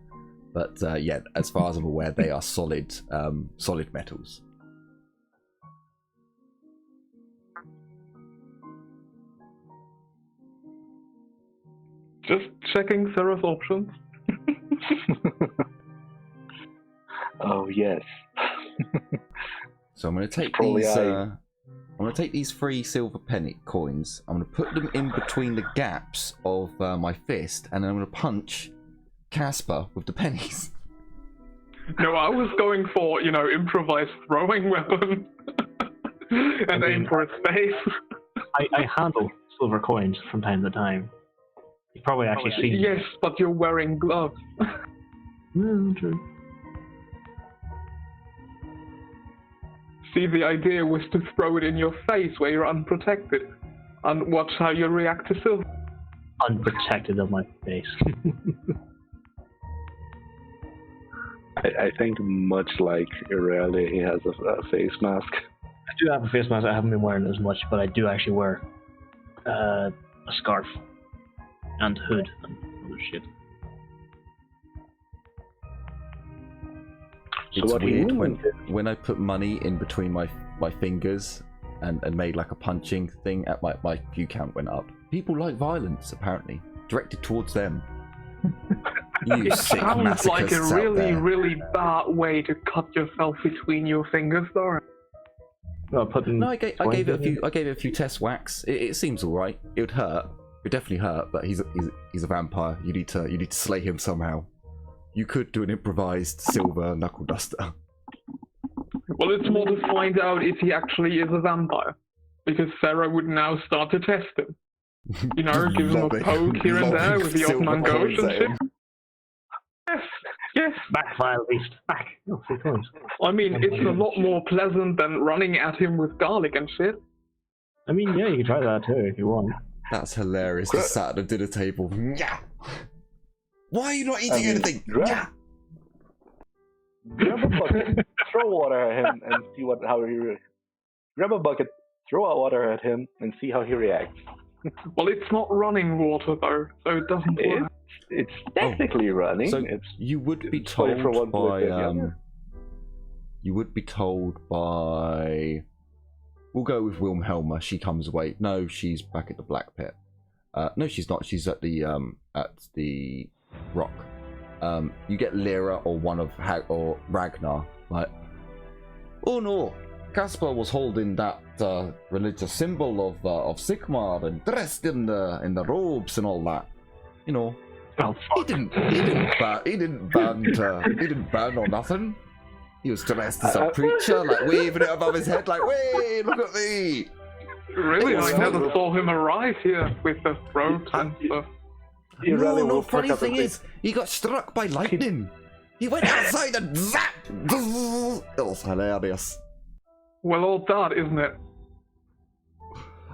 But yeah, as far as I'm aware, they are solid metals. Just checking Sarah's options. Oh yes. So I'm going to take these. I'm going to take these 3 silver penny coins. I'm going to put them in between the gaps of my fist, and then I'm going to punch Casper with the pennies. No, I was going for, improvised throwing weapon. And aim for its face. I handle silver coins from time to time. You've probably actually seen. Yes, but you're wearing gloves. True. See, the idea was to throw it in your face where you're unprotected, and watch how you react to silver. Unprotected of my face. I think much like Aurelia, he has a face mask. I do have a face mask. I haven't been wearing it as much, but I do actually wear A scarf. And hood and other shit. So It's what do you weird mean? when I put money in between my fingers and made like a punching thing, at my view count went up. People like violence, apparently. Directed towards them. You It sick sounds like a masochists out there. really bad way to cut yourself between your fingers, though. Well, putting No, I gave it a few test whacks. It seems all right. It would hurt. It would definitely hurt. But he's a vampire. You need to slay him somehow. You could do an improvised silver knuckle duster. Well, it's more to find out if he actually is a vampire. Because Sarah would now start to test him. You know, give him a poke here and there with the Ottoman ghost and shit. Yes. backfire at least. Back. Oh, 3 points. I mean, it's a lot more pleasant than running at him with garlic and shit. I mean, yeah, you can try that too if you want. That's hilarious. Just sat at a dinner table. Yeah. Why are you not eating anything? Yeah. Grab a bucket, throw water at him, and see how he. Grab a bucket, throw out water at him, and see how he reacts. Well, it's not running water though, so it doesn't work. It's technically running. So it's you would be it's funny told for one to look by at the other. you would be told by. We'll go with Wilhelma. She comes away. No, she's back at the Black Pit. No, she's not. She's at the rock. You get Lyra or one of or Ragnar. Like, oh no, Caspar was holding that religious symbol of Sigmar and dressed in the robes and all that. You know, Oh, he fuck. didn't burn or nothing. He was dressed as a preacher, like waving it above his head, like, "Wait, look at me!" Really, It's I never funny. saw him arrive here with the robes and stuff. He really No, will funny perk up thing and is, he got struck by lightning. He went outside and zap. It was hilarious. Well, all that, isn't it?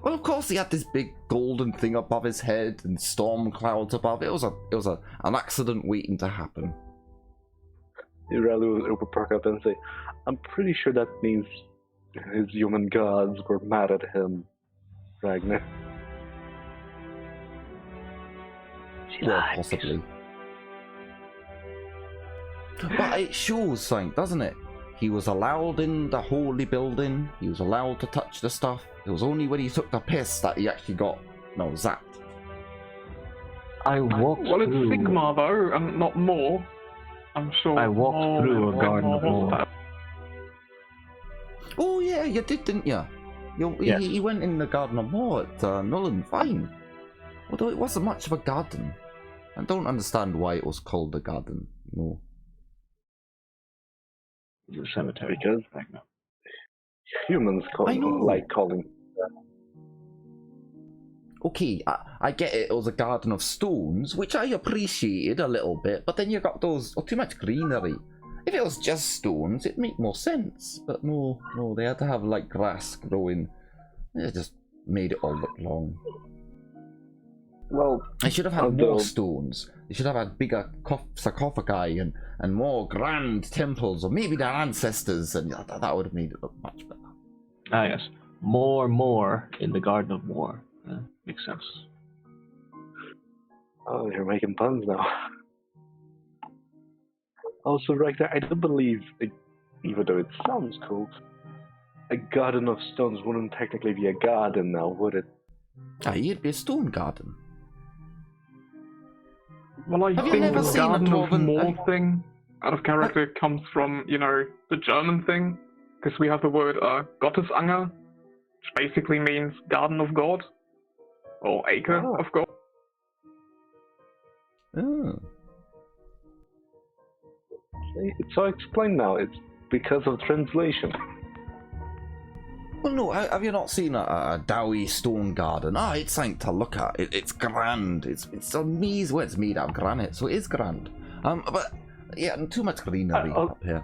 Well, of course, he had this big golden thing above his head and storm clouds above. It was an accident waiting to happen. He really will perk up and say, "I'm pretty sure that means his human gods were mad at him, Ragnar." Well, possibly. But it shows something, doesn't it? He was allowed in the holy building. He was allowed to touch the stuff. It was only when he took the piss that he actually got, zapped. I walked Well, it's through. Sigma though, and not more. I'm sure. I walked through a garden of Moor. Oh yeah, you did, didn't you? Yes. He went in the Garden of Moor at Nullen Fine. Although it wasn't much of a garden. I don't understand why it was called a garden. No. The cemetery. Because humans I know. like calling. Okay, I get it. It was a garden of stones, which I appreciated a little bit. But then you got those too much greenery. If it was just stones, it'd make more sense. But no, they had to have like grass growing. It just made it all look long. Well, They should have had although- more stones. They should have had bigger sarcophagi and more grand temples, or maybe their ancestors, and that would have made it look much better. Ah, yes. More in the Garden of Moor. Makes sense. oh, you're making puns now. Also, Ragnar, I do believe, even though it sounds cool, a garden of stones wouldn't technically be a garden now, would it? It'd be a stone garden. Well, I Have you think never the seen a Garden of dwarven- Moor thing out of character comes from, the German thing. Because we have the word Gottesanger, which basically means Garden of God. Or Acre Ah. of God. Oh. It's all explained now. It's because of translation. Well, no, have you not seen a dowy stone garden? It's something to look at. It's grand. It's amazing. Well, it's made out of granite, so it is grand. But yeah, too much greenery up here.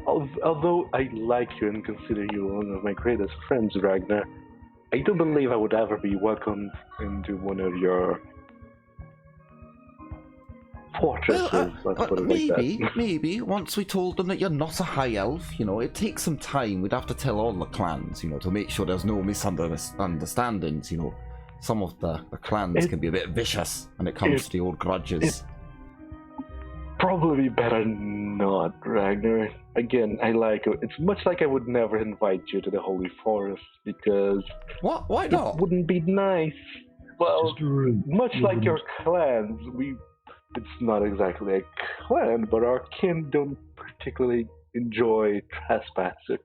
Although I like you and consider you one of my greatest friends, Ragnar, I don't believe I would ever be welcomed into one of your fortresses. Let's put it like that. maybe once we told them that you're not a high elf, it takes some time. We'd have to tell all the clans, to make sure there's no misunderstandings. some of the clans can be a bit vicious when it comes to the old grudges. Probably better not, Ragnar. Again, I like it. It's much like I would never invite you to the Holy Forest because What? Why not? it wouldn't be nice. Well, much like your clans, it's not exactly a clan, but our kin don't particularly enjoy trespassing.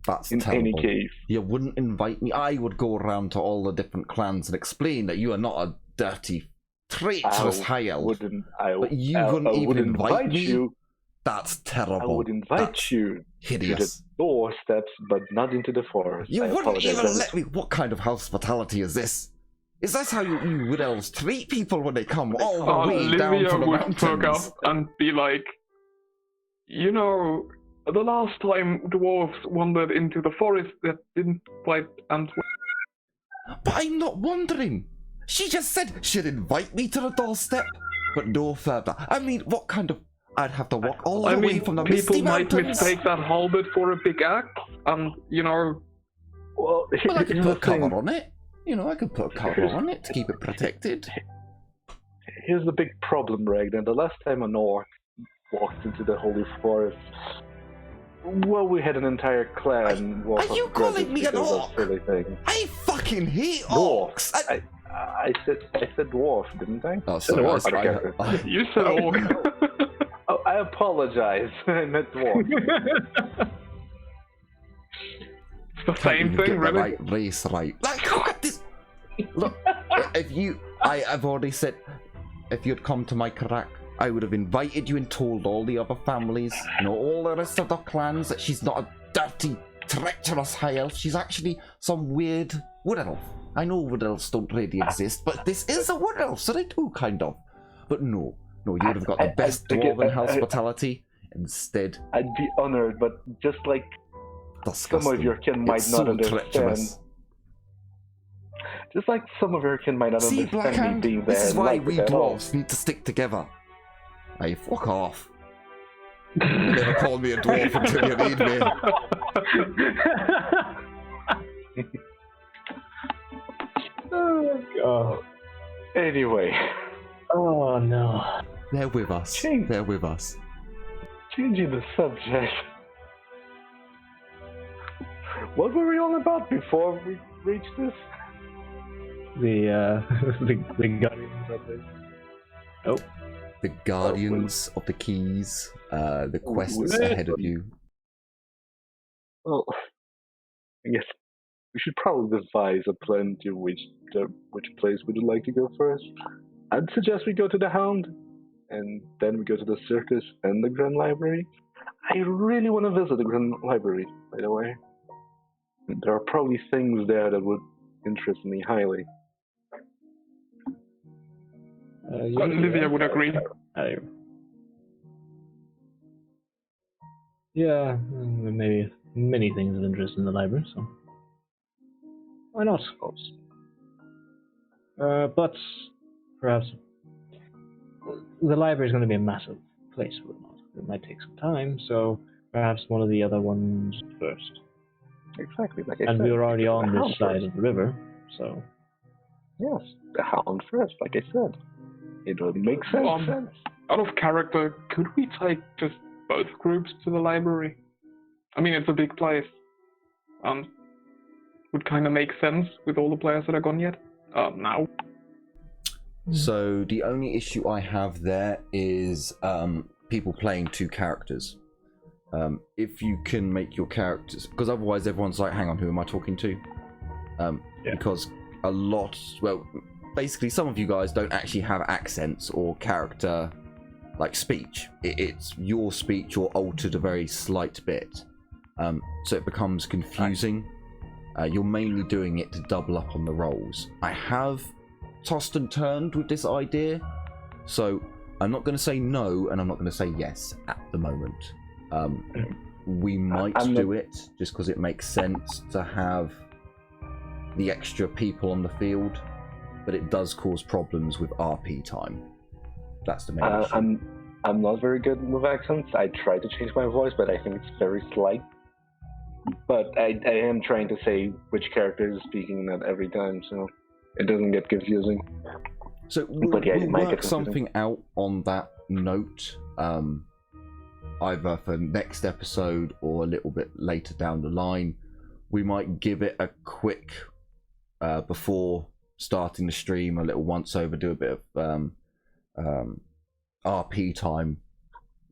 That's in terrible. any case. You wouldn't invite me. I would go around to all the different clans and explain that you are not a dirty, traitorous high elf. But you wouldn't even invite me? You. That's terrible. I would invite you hideous. to the doorsteps, but not into the forest. You wouldn't even let me. What kind of hospitality is this? Is that how you wood elves treat people when they come all the way down to the mountains? Livia would perk up and be like, you know, the last time dwarves wandered into the forest, that didn't quite end well. But I'm not wandering. She just said she'd invite me to the doorstep, but no further. I mean, what kind of... I'd have to walk all the way from the misty mountains. People might mistake that halberd for a big axe, and, you know... Well, I could put a cover on it. You know, I could put a cover on it to keep it protected. Here's the big problem, Ragnar. The last time an orc walked into the Holy Forest, well, we had an entire clan. Are you calling me an orc? I fucking hate orcs. I said dwarf, didn't I? Oh, sorry. You said orc. Oh, I apologize. I meant dwarf. It's the same thing, really. Right race, right? Like, look at this. Look, I've already said, if you'd come to my crack, I would have invited you and told all the other families, you know, all the rest of the clans that she's not a dirty, treacherous high elf. She's actually some weird wood elf. I know wood elves don't really exist, but this is a wood elf, so they do, kind of. But no, you would have got the best dwarven hospitality instead. I'd be honored, but just like disgusting. Some of your kin might not understand. Treacherous. Just like some of your kin might not understand me being there. This is why we dwarves need to stick together. Hey, fuck off. You never call me a dwarf until you need me. Oh, God. Anyway. Oh, no. They're with us. They're with us. Changing the subject. What were we all about before we reached this? The Guardians of the... Oh. The Guardians of the Keys, the quests ahead of you. Well, I guess we should probably devise a plan to which place would you like to go first. I'd suggest we go to the Hound, and then we go to the circus and the Grand Library. I really want to visit the Grand Library, by the way. There are probably things there that would interest me highly. Livia would agree. Yeah, maybe many things of interest in the library, so why not? But perhaps the library is going to be a massive place, will it not? It might take some time, so perhaps one of the other ones first. Exactly, like I said. And we were already on this side of the river, so... Yes, the Hound first, like I said. It would make sense. Out of character, could we take just both groups to the library? I mean, it's a big place. Would kind of make sense with all the players that are gone yet. Now. So the only issue I have there is people playing two characters. If you can make your characters, because otherwise everyone's like, hang on, who am I talking to? Because a lot, well, basically some of you guys don't actually have accents or character like speech. It's your speech or altered a very slight bit, so it becomes confusing. You're mainly doing it to double up on the roles. I have tossed and turned with this idea, so I'm not going to say no and I'm not going to say yes at the moment. We might do it just because it makes sense to have the extra people on the field, but it does cause problems with RP time. That's the main issue. I'm not very good with accents. I try to change my voice, but I think it's very slight. But I am trying to say which character is speaking that every time, so... it doesn't get confusing. So we'll, But yeah, it we'll might get work confusing. something out on that note, either for next episode or a little bit later down the line. We might give it a quick, before starting the stream, a little once over, do a bit of RP time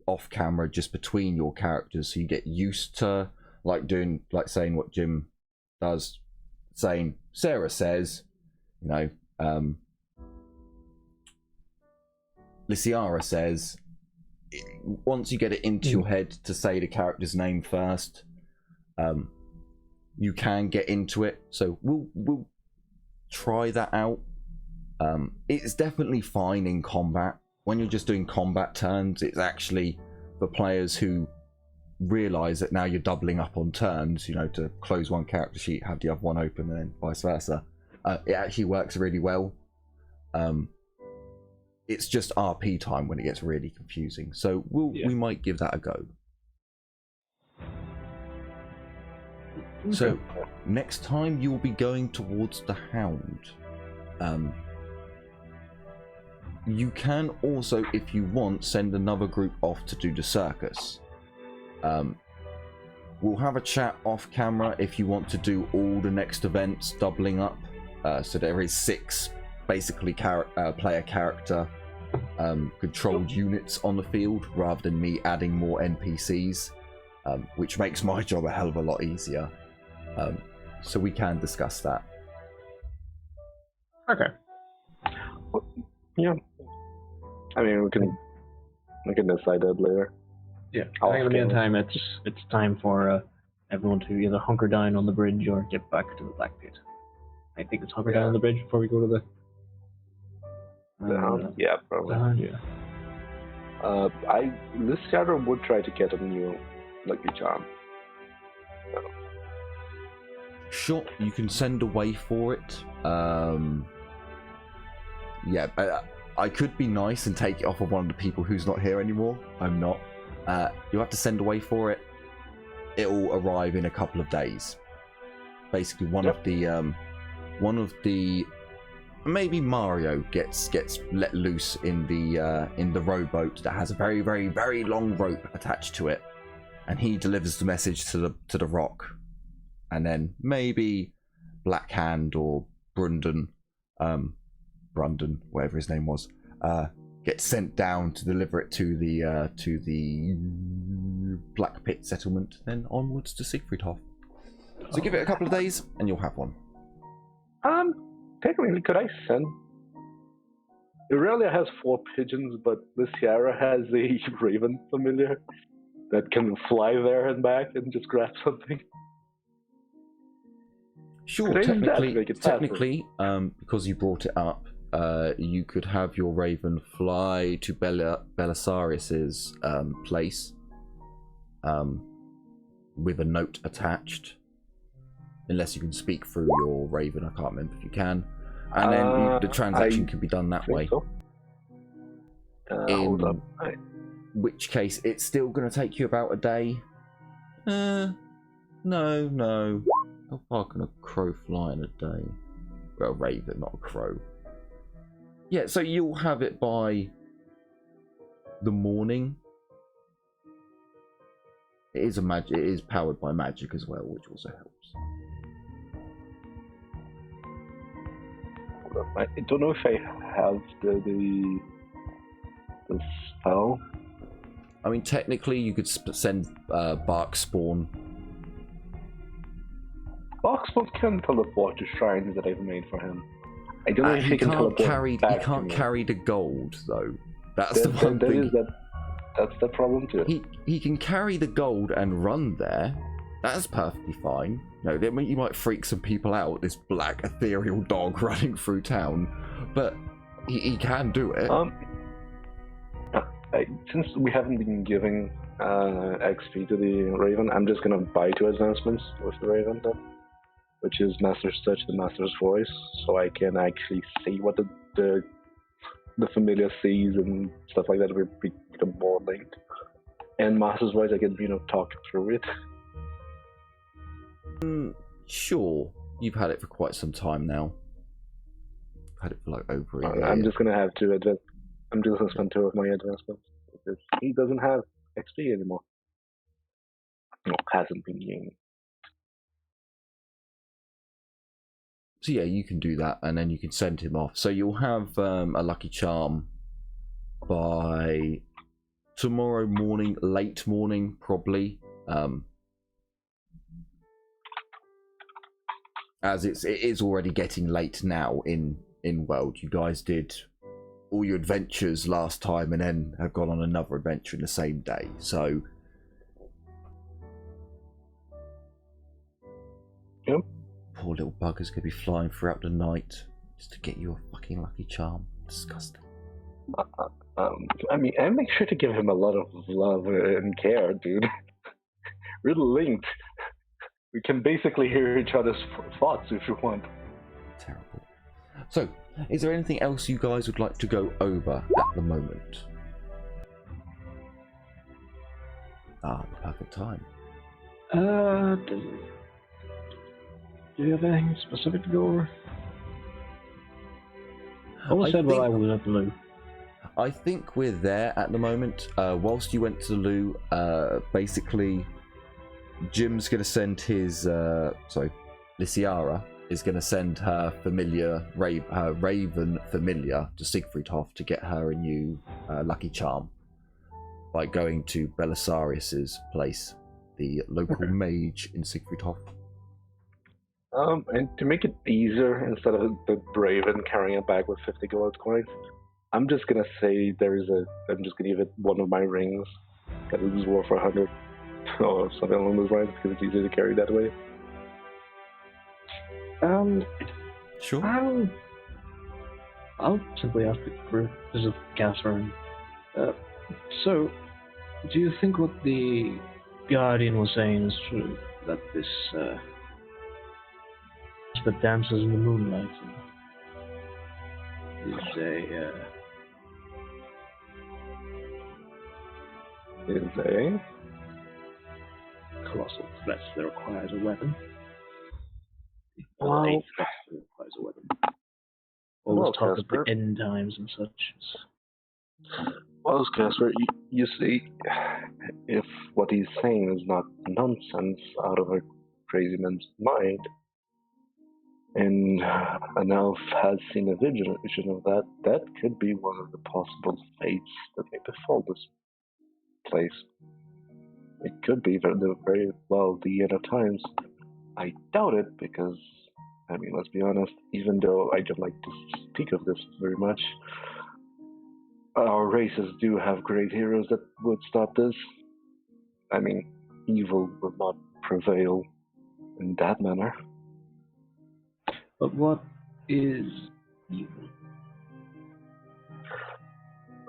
off camera just between your characters, so you get used to saying what Jim does, saying Sarah says, you know, Lysiara says. Once you get it into your head to say the character's name first, you can get into it. So we'll try that out. It's definitely fine in combat. When you're just doing combat turns, it's actually for players who realize that now you're doubling up on turns, you know, to close one character sheet, have the other one open, and then vice versa. It actually works really well. It's just RP time when it gets really confusing. So we might give that a go. Okay. So next time you'll be going towards the Hound. You can also, if you want, send another group off to do the circus. We'll have a chat off camera if you want to do all the next events doubling up. So there is 6 basically player character controlled units on the field, rather than me adding more NPCs, which makes my job a hell of a lot easier. So we can discuss that. Okay. Yeah. I mean, we can decide that later. Yeah. I think in the meantime, it's time for everyone to either hunker down on the bridge or get back to the Black Pit. I think it's hunker down on the bridge before we go to the Hound? Yeah, probably. The Hound, yeah. This shadow would try to get a new lucky charm. So. Sure, you can send away for it. Yeah, I could be nice and take it off of one of the people who's not here anymore. I'm not. You'll have to send away for it. It'll arrive in a couple of days. Basically, one of the maybe Mario gets let loose in the rowboat that has a very, very, very long rope attached to it, and he delivers the message to the rock, and then maybe Black Hand or Brundon, whatever his name was, gets sent down to deliver it to the Black Pit settlement, then onwards to Siegfriedhof. So give it a couple of days, and you'll have one. Technically, could I send? Aurelia has 4 pigeons, but the Sierra has a raven familiar that can fly there and back and just grab something. Sure, technically, because you brought it up, you could have your raven fly to Belisarius's place with a note attached. Unless you can speak through your raven, I can't remember if you can. And then the transaction can be done that way. So. Hold up. Which case, it's still going to take you about a day. No. How far can a crow fly in a day? Well, a raven, not a crow. Yeah, so you'll have it by the morning. It is powered by magic as well, which also helps. I don't know if I have the spell. I mean, technically, you could send Bark Spawn. Bark Spawn can teleport to shrines that I've made for him. I don't know if he can teleport carry. back He can't to me. carry the gold, though. That's the one thing. That's the problem too. He can carry the gold and run there. That's perfectly fine. No, you might freak some people out. This black ethereal dog running through town, but he can do it. Since we haven't been giving XP to the Raven, I'm just gonna buy 2 advancements with the Raven then, which is Master's Touch and Master's Voice, so I can actually see what the familiar sees and stuff like that. We become more linked. And Master's Voice, I can talk through it. Sure, you've had it for quite some time now. had it for like over a year. I'm just gonna have to adjust. I'm just gonna spend 2 of my advancements because he doesn't have XP anymore. No, hasn't been using. So yeah, you can do that, and then you can send him off. So you'll have a lucky charm by tomorrow morning, late morning, probably. As it is already getting late now in world. You guys did all your adventures last time, and then have gone on another adventure in the same day. So. Yep. Poor little bugger's gonna be flying throughout the night just to get you a fucking lucky charm. Disgusting. I mean, I make sure to give him a lot of love and care, dude. We're linked. We can basically hear each other's thoughts if you want. Terrible. So, is there anything else you guys would like to go over at the moment? The perfect time. Do you have anything specific to go over? I almost said while I was at the loo. I think we're there at the moment. Whilst you went to the loo, basically, Jim's going to send his... Lysiara is going to send her familiar, her Raven familiar to Siegfriedhof to get her a new lucky charm by going to Belisarius's place, the local mage in Siegfriedhof. And to make it easier, instead of the Raven carrying a bag with 50 gold coins, I'm just gonna say I'm just gonna give it one of my rings that is worth 100 or something along those lines because it's easier to carry that way. Sure. I'll simply ask the group. This is Casper. So, do you think what the Guardian was saying is true? That this that dances in the moonlight is a colossal threat that requires a weapon? Well, A threat that requires a weapon. All this talk of the end times and such. Well, Casper, you see, if what he's saying is not nonsense out of a crazy man's mind, and an elf has seen a vision of that, that could be one of the possible fates that may befall this place. It could be very well the end of times. I doubt it because, I mean, let's be honest, even though I don't like to speak of this very much, our races do have great heroes that would stop this. I mean, evil will not prevail in that manner. But what is evil?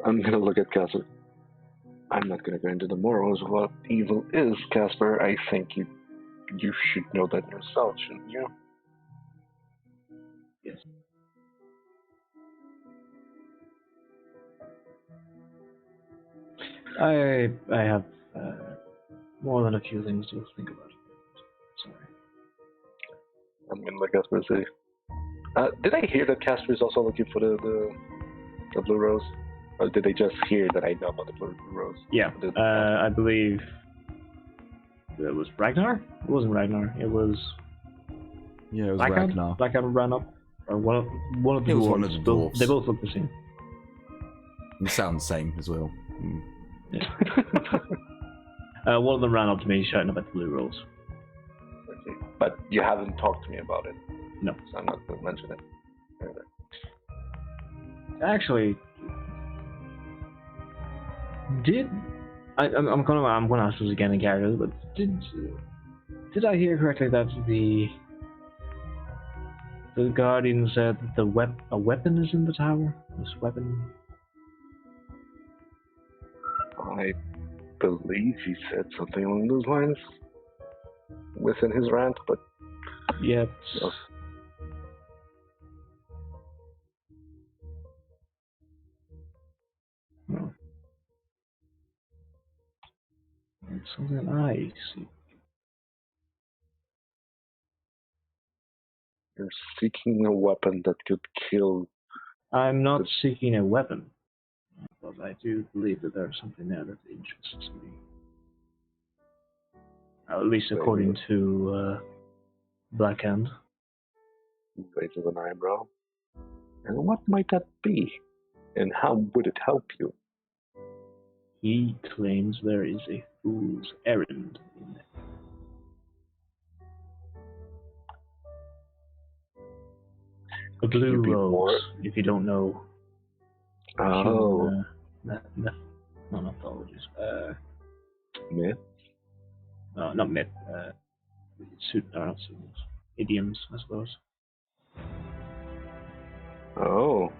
I'm gonna look at Casper. I'm not gonna go into the morals of what evil is, Casper. I think you should know that yourself, shouldn't you? Yes. I have more than a few things to think about. Sorry. I'm gonna look at Casper and say, did I hear that Casper is also looking for the Blue Rose? Or did they just hear that I know about the Blue Rose? Yeah, I believe it was Ragnar? It wasn't Ragnar, it was... Yeah, it was Blackhead? Ragnar. Blackhead ran up? Or one of the It was dwarves. one of the dwarves. They both look the same. They sound the same as well. Mm. Yeah. One of them ran up to me shouting about the Blue Rose. Okay. But you haven't talked to me about it. No. So I'm not going to mention it. Actually, I'm gonna ask this again in character, but did I hear correctly that the Guardian said that a weapon is in the tower? This weapon? I believe he said something along those lines within his rant, but Yes. Yes. No. It's something I see. You're seeking a weapon that could kill I'm not seeking a weapon, but I do believe that there's something there that interests me. At least according to Blackhand. Raises an eyebrow. And what might that be? And how would it help you? He claims there is a fool's errand in it. A blue rose, if you don't know. Oh. Not mythologies. Myth? No, not myth. Idioms, I suppose. Oh.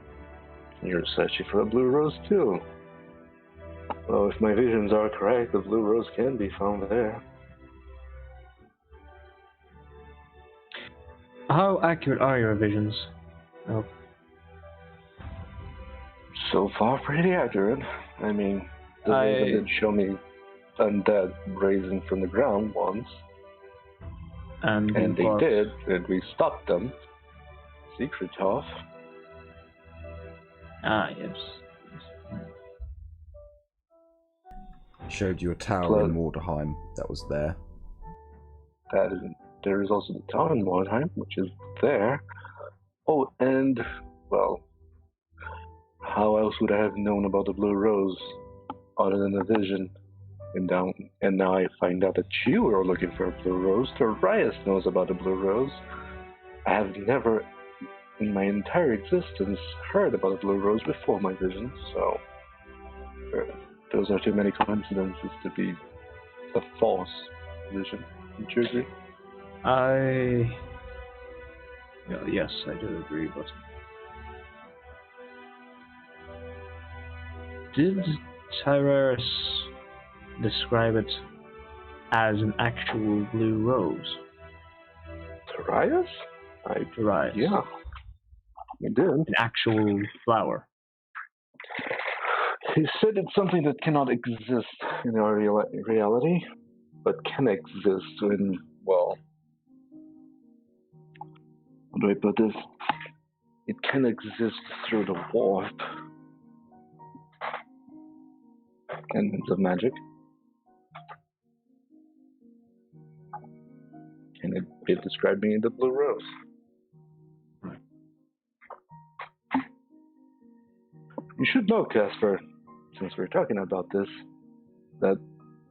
You're searching for a blue rose too. Well, if my visions are correct, the blue rose can be found there. How accurate are your visions? Oh. So far, pretty accurate. I mean, the vision did show me undead raising from the ground once. And they did, and we stopped them. Secret off. Ah, yes. Showed you a tower in Mordheim that was there. There is also the tower in Mordheim, which is there. Oh, and, well, how else would I have known about the Blue Rose other than the vision? And now I find out that you are looking for a Blue Rose. Darius knows about the Blue Rose. I have never, in my entire existence, heard about a Blue Rose before my vision, so those are too many coincidences to be a false vision. Would you agree? Yes, I do agree, but did Tyrus describe it as an actual blue rose? Darius? Darius. Yeah, he did. An actual flower. He said it's something that cannot exist in our reality, but can exist in, well, how do I put this? It can exist through the warp. Elements of magic. And it described me in the blue rose. You should know, Casper, since we're talking about this, that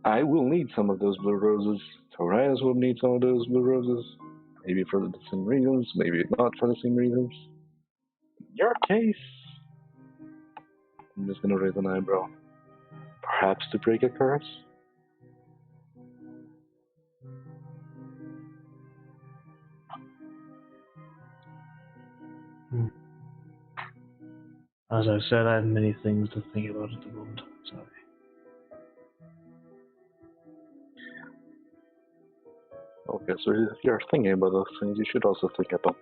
I will need some of those blue roses. Torias will need some of those blue roses. Maybe for the same reasons, maybe not for the same reasons. In your case, I'm just gonna raise an eyebrow. Perhaps to break a curse? As I said, I have many things to think about at the moment. Sorry. Okay, so if you're thinking about those things, you should also think about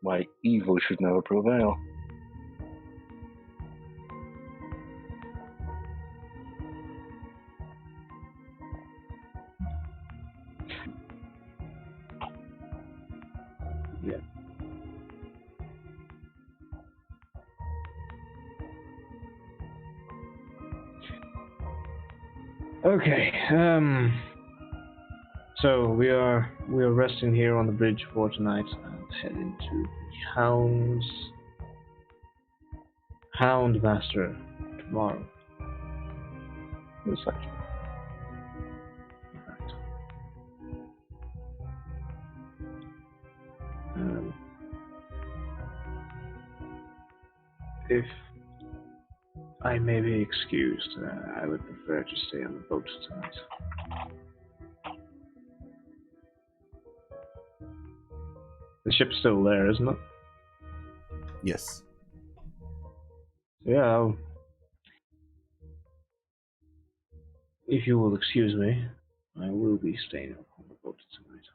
why evil should never prevail. Yeah. Okay. So we are resting here on the bridge for tonight and heading to the Hound Master tomorrow. Exactly. If I may be excused, I would prefer to stay on the boat tonight. The ship's still there, isn't it? Yes. Yeah. If you will excuse me, I will be staying on the boat tonight.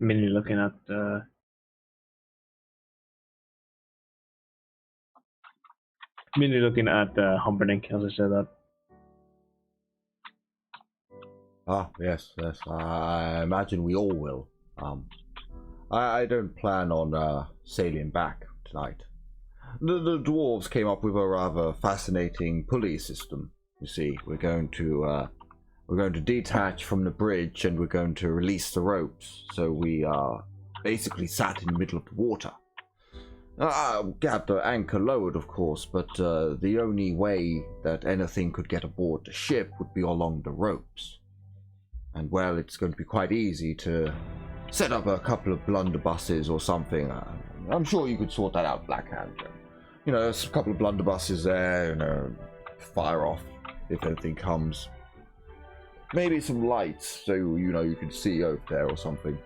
Mainly looking at Humperdinck, as I said that. Ah, yes. I imagine we all will. I don't plan on sailing back tonight. The dwarves came up with a rather fascinating pulley system. You see, we're going to detach from the bridge and we're going to release the ropes. So we are basically sat in the middle of the water. Got the anchor lowered, of course, but the only way that anything could get aboard the ship would be along the ropes. And well, it's going to be quite easy to set up a couple of blunderbusses or something. I'm sure you could sort that out, Blackhand. You know, there's a couple of blunderbusses there, you know, fire off if anything comes. Maybe some lights so, you know, you can see over there or something.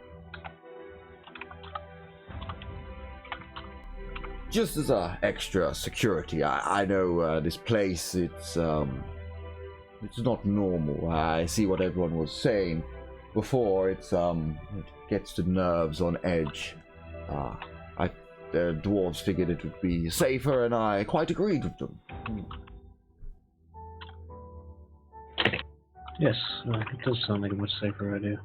Just as extra security, I know this place, it's not normal. I see what everyone was saying before. It gets the nerves on edge. The dwarves figured it would be safer, and I quite agreed with them. Yes, it does sound like a much safer idea.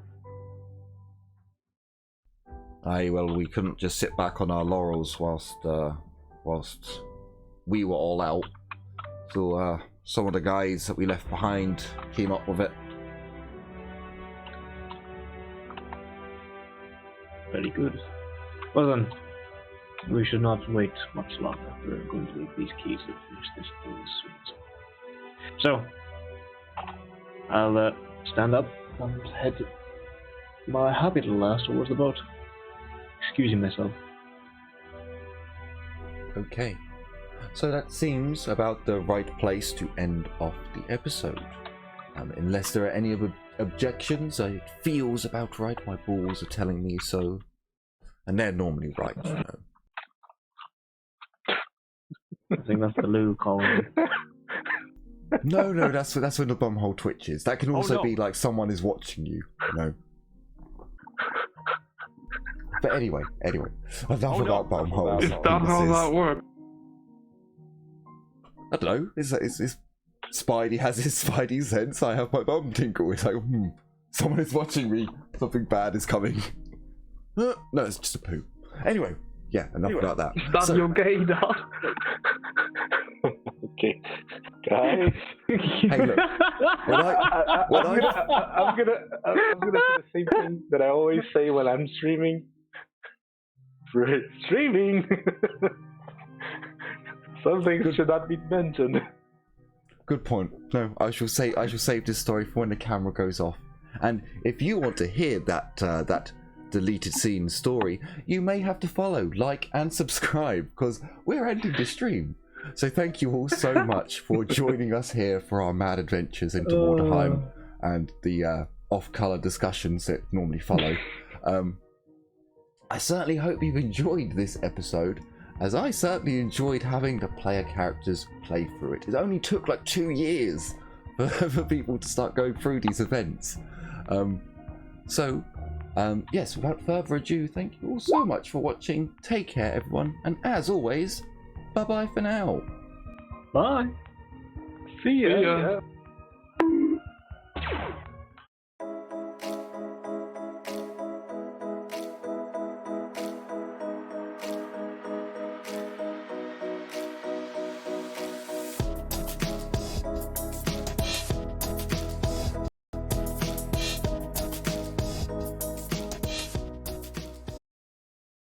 Well, we couldn't just sit back on our laurels whilst we were all out. So some of the guys that we left behind came up with it. Very good. Well then, we should not wait much longer. We're going to leave these keys and finish this thing as soon as possible. So, I'll stand up and head my happy little ass towards the boat. Excusing myself. Okay, so that seems about the right place to end off the episode. Unless there are any other objections, it feels about right. My balls are telling me so, and they're normally right, you know. I think that's the Lou calling. No, that's when the bumhole twitches. That can also be like someone is watching you, you know. But anyway, enough about bumholes. Is that how that works? I don't know. Is Spidey has his Spidey sense? I have my bum tinkle. It's like, someone is watching me. Something bad is coming. No, it's just a poo. Anyway, yeah, enough about that. Is that your gaydar? Okay, guys. Hey, look. I'm gonna say the same thing that I always say when I'm streaming. Streaming. Some things should not be mentioned. Good point. No, I shall save this story for when the camera goes off. And if you want to hear that deleted scene story, you may have to follow, like, and subscribe, because we're ending the stream. So thank you all so much for joining us here for our mad adventures into Mordheim and the off-color discussions that normally follow. I certainly hope you've enjoyed this episode, as I certainly enjoyed having the player characters play through it. It only took like 2 years for people to start going through these events. Yes, without further ado, thank you all so much for watching. Take care, everyone, and as always, bye-bye for now. Bye. See ya.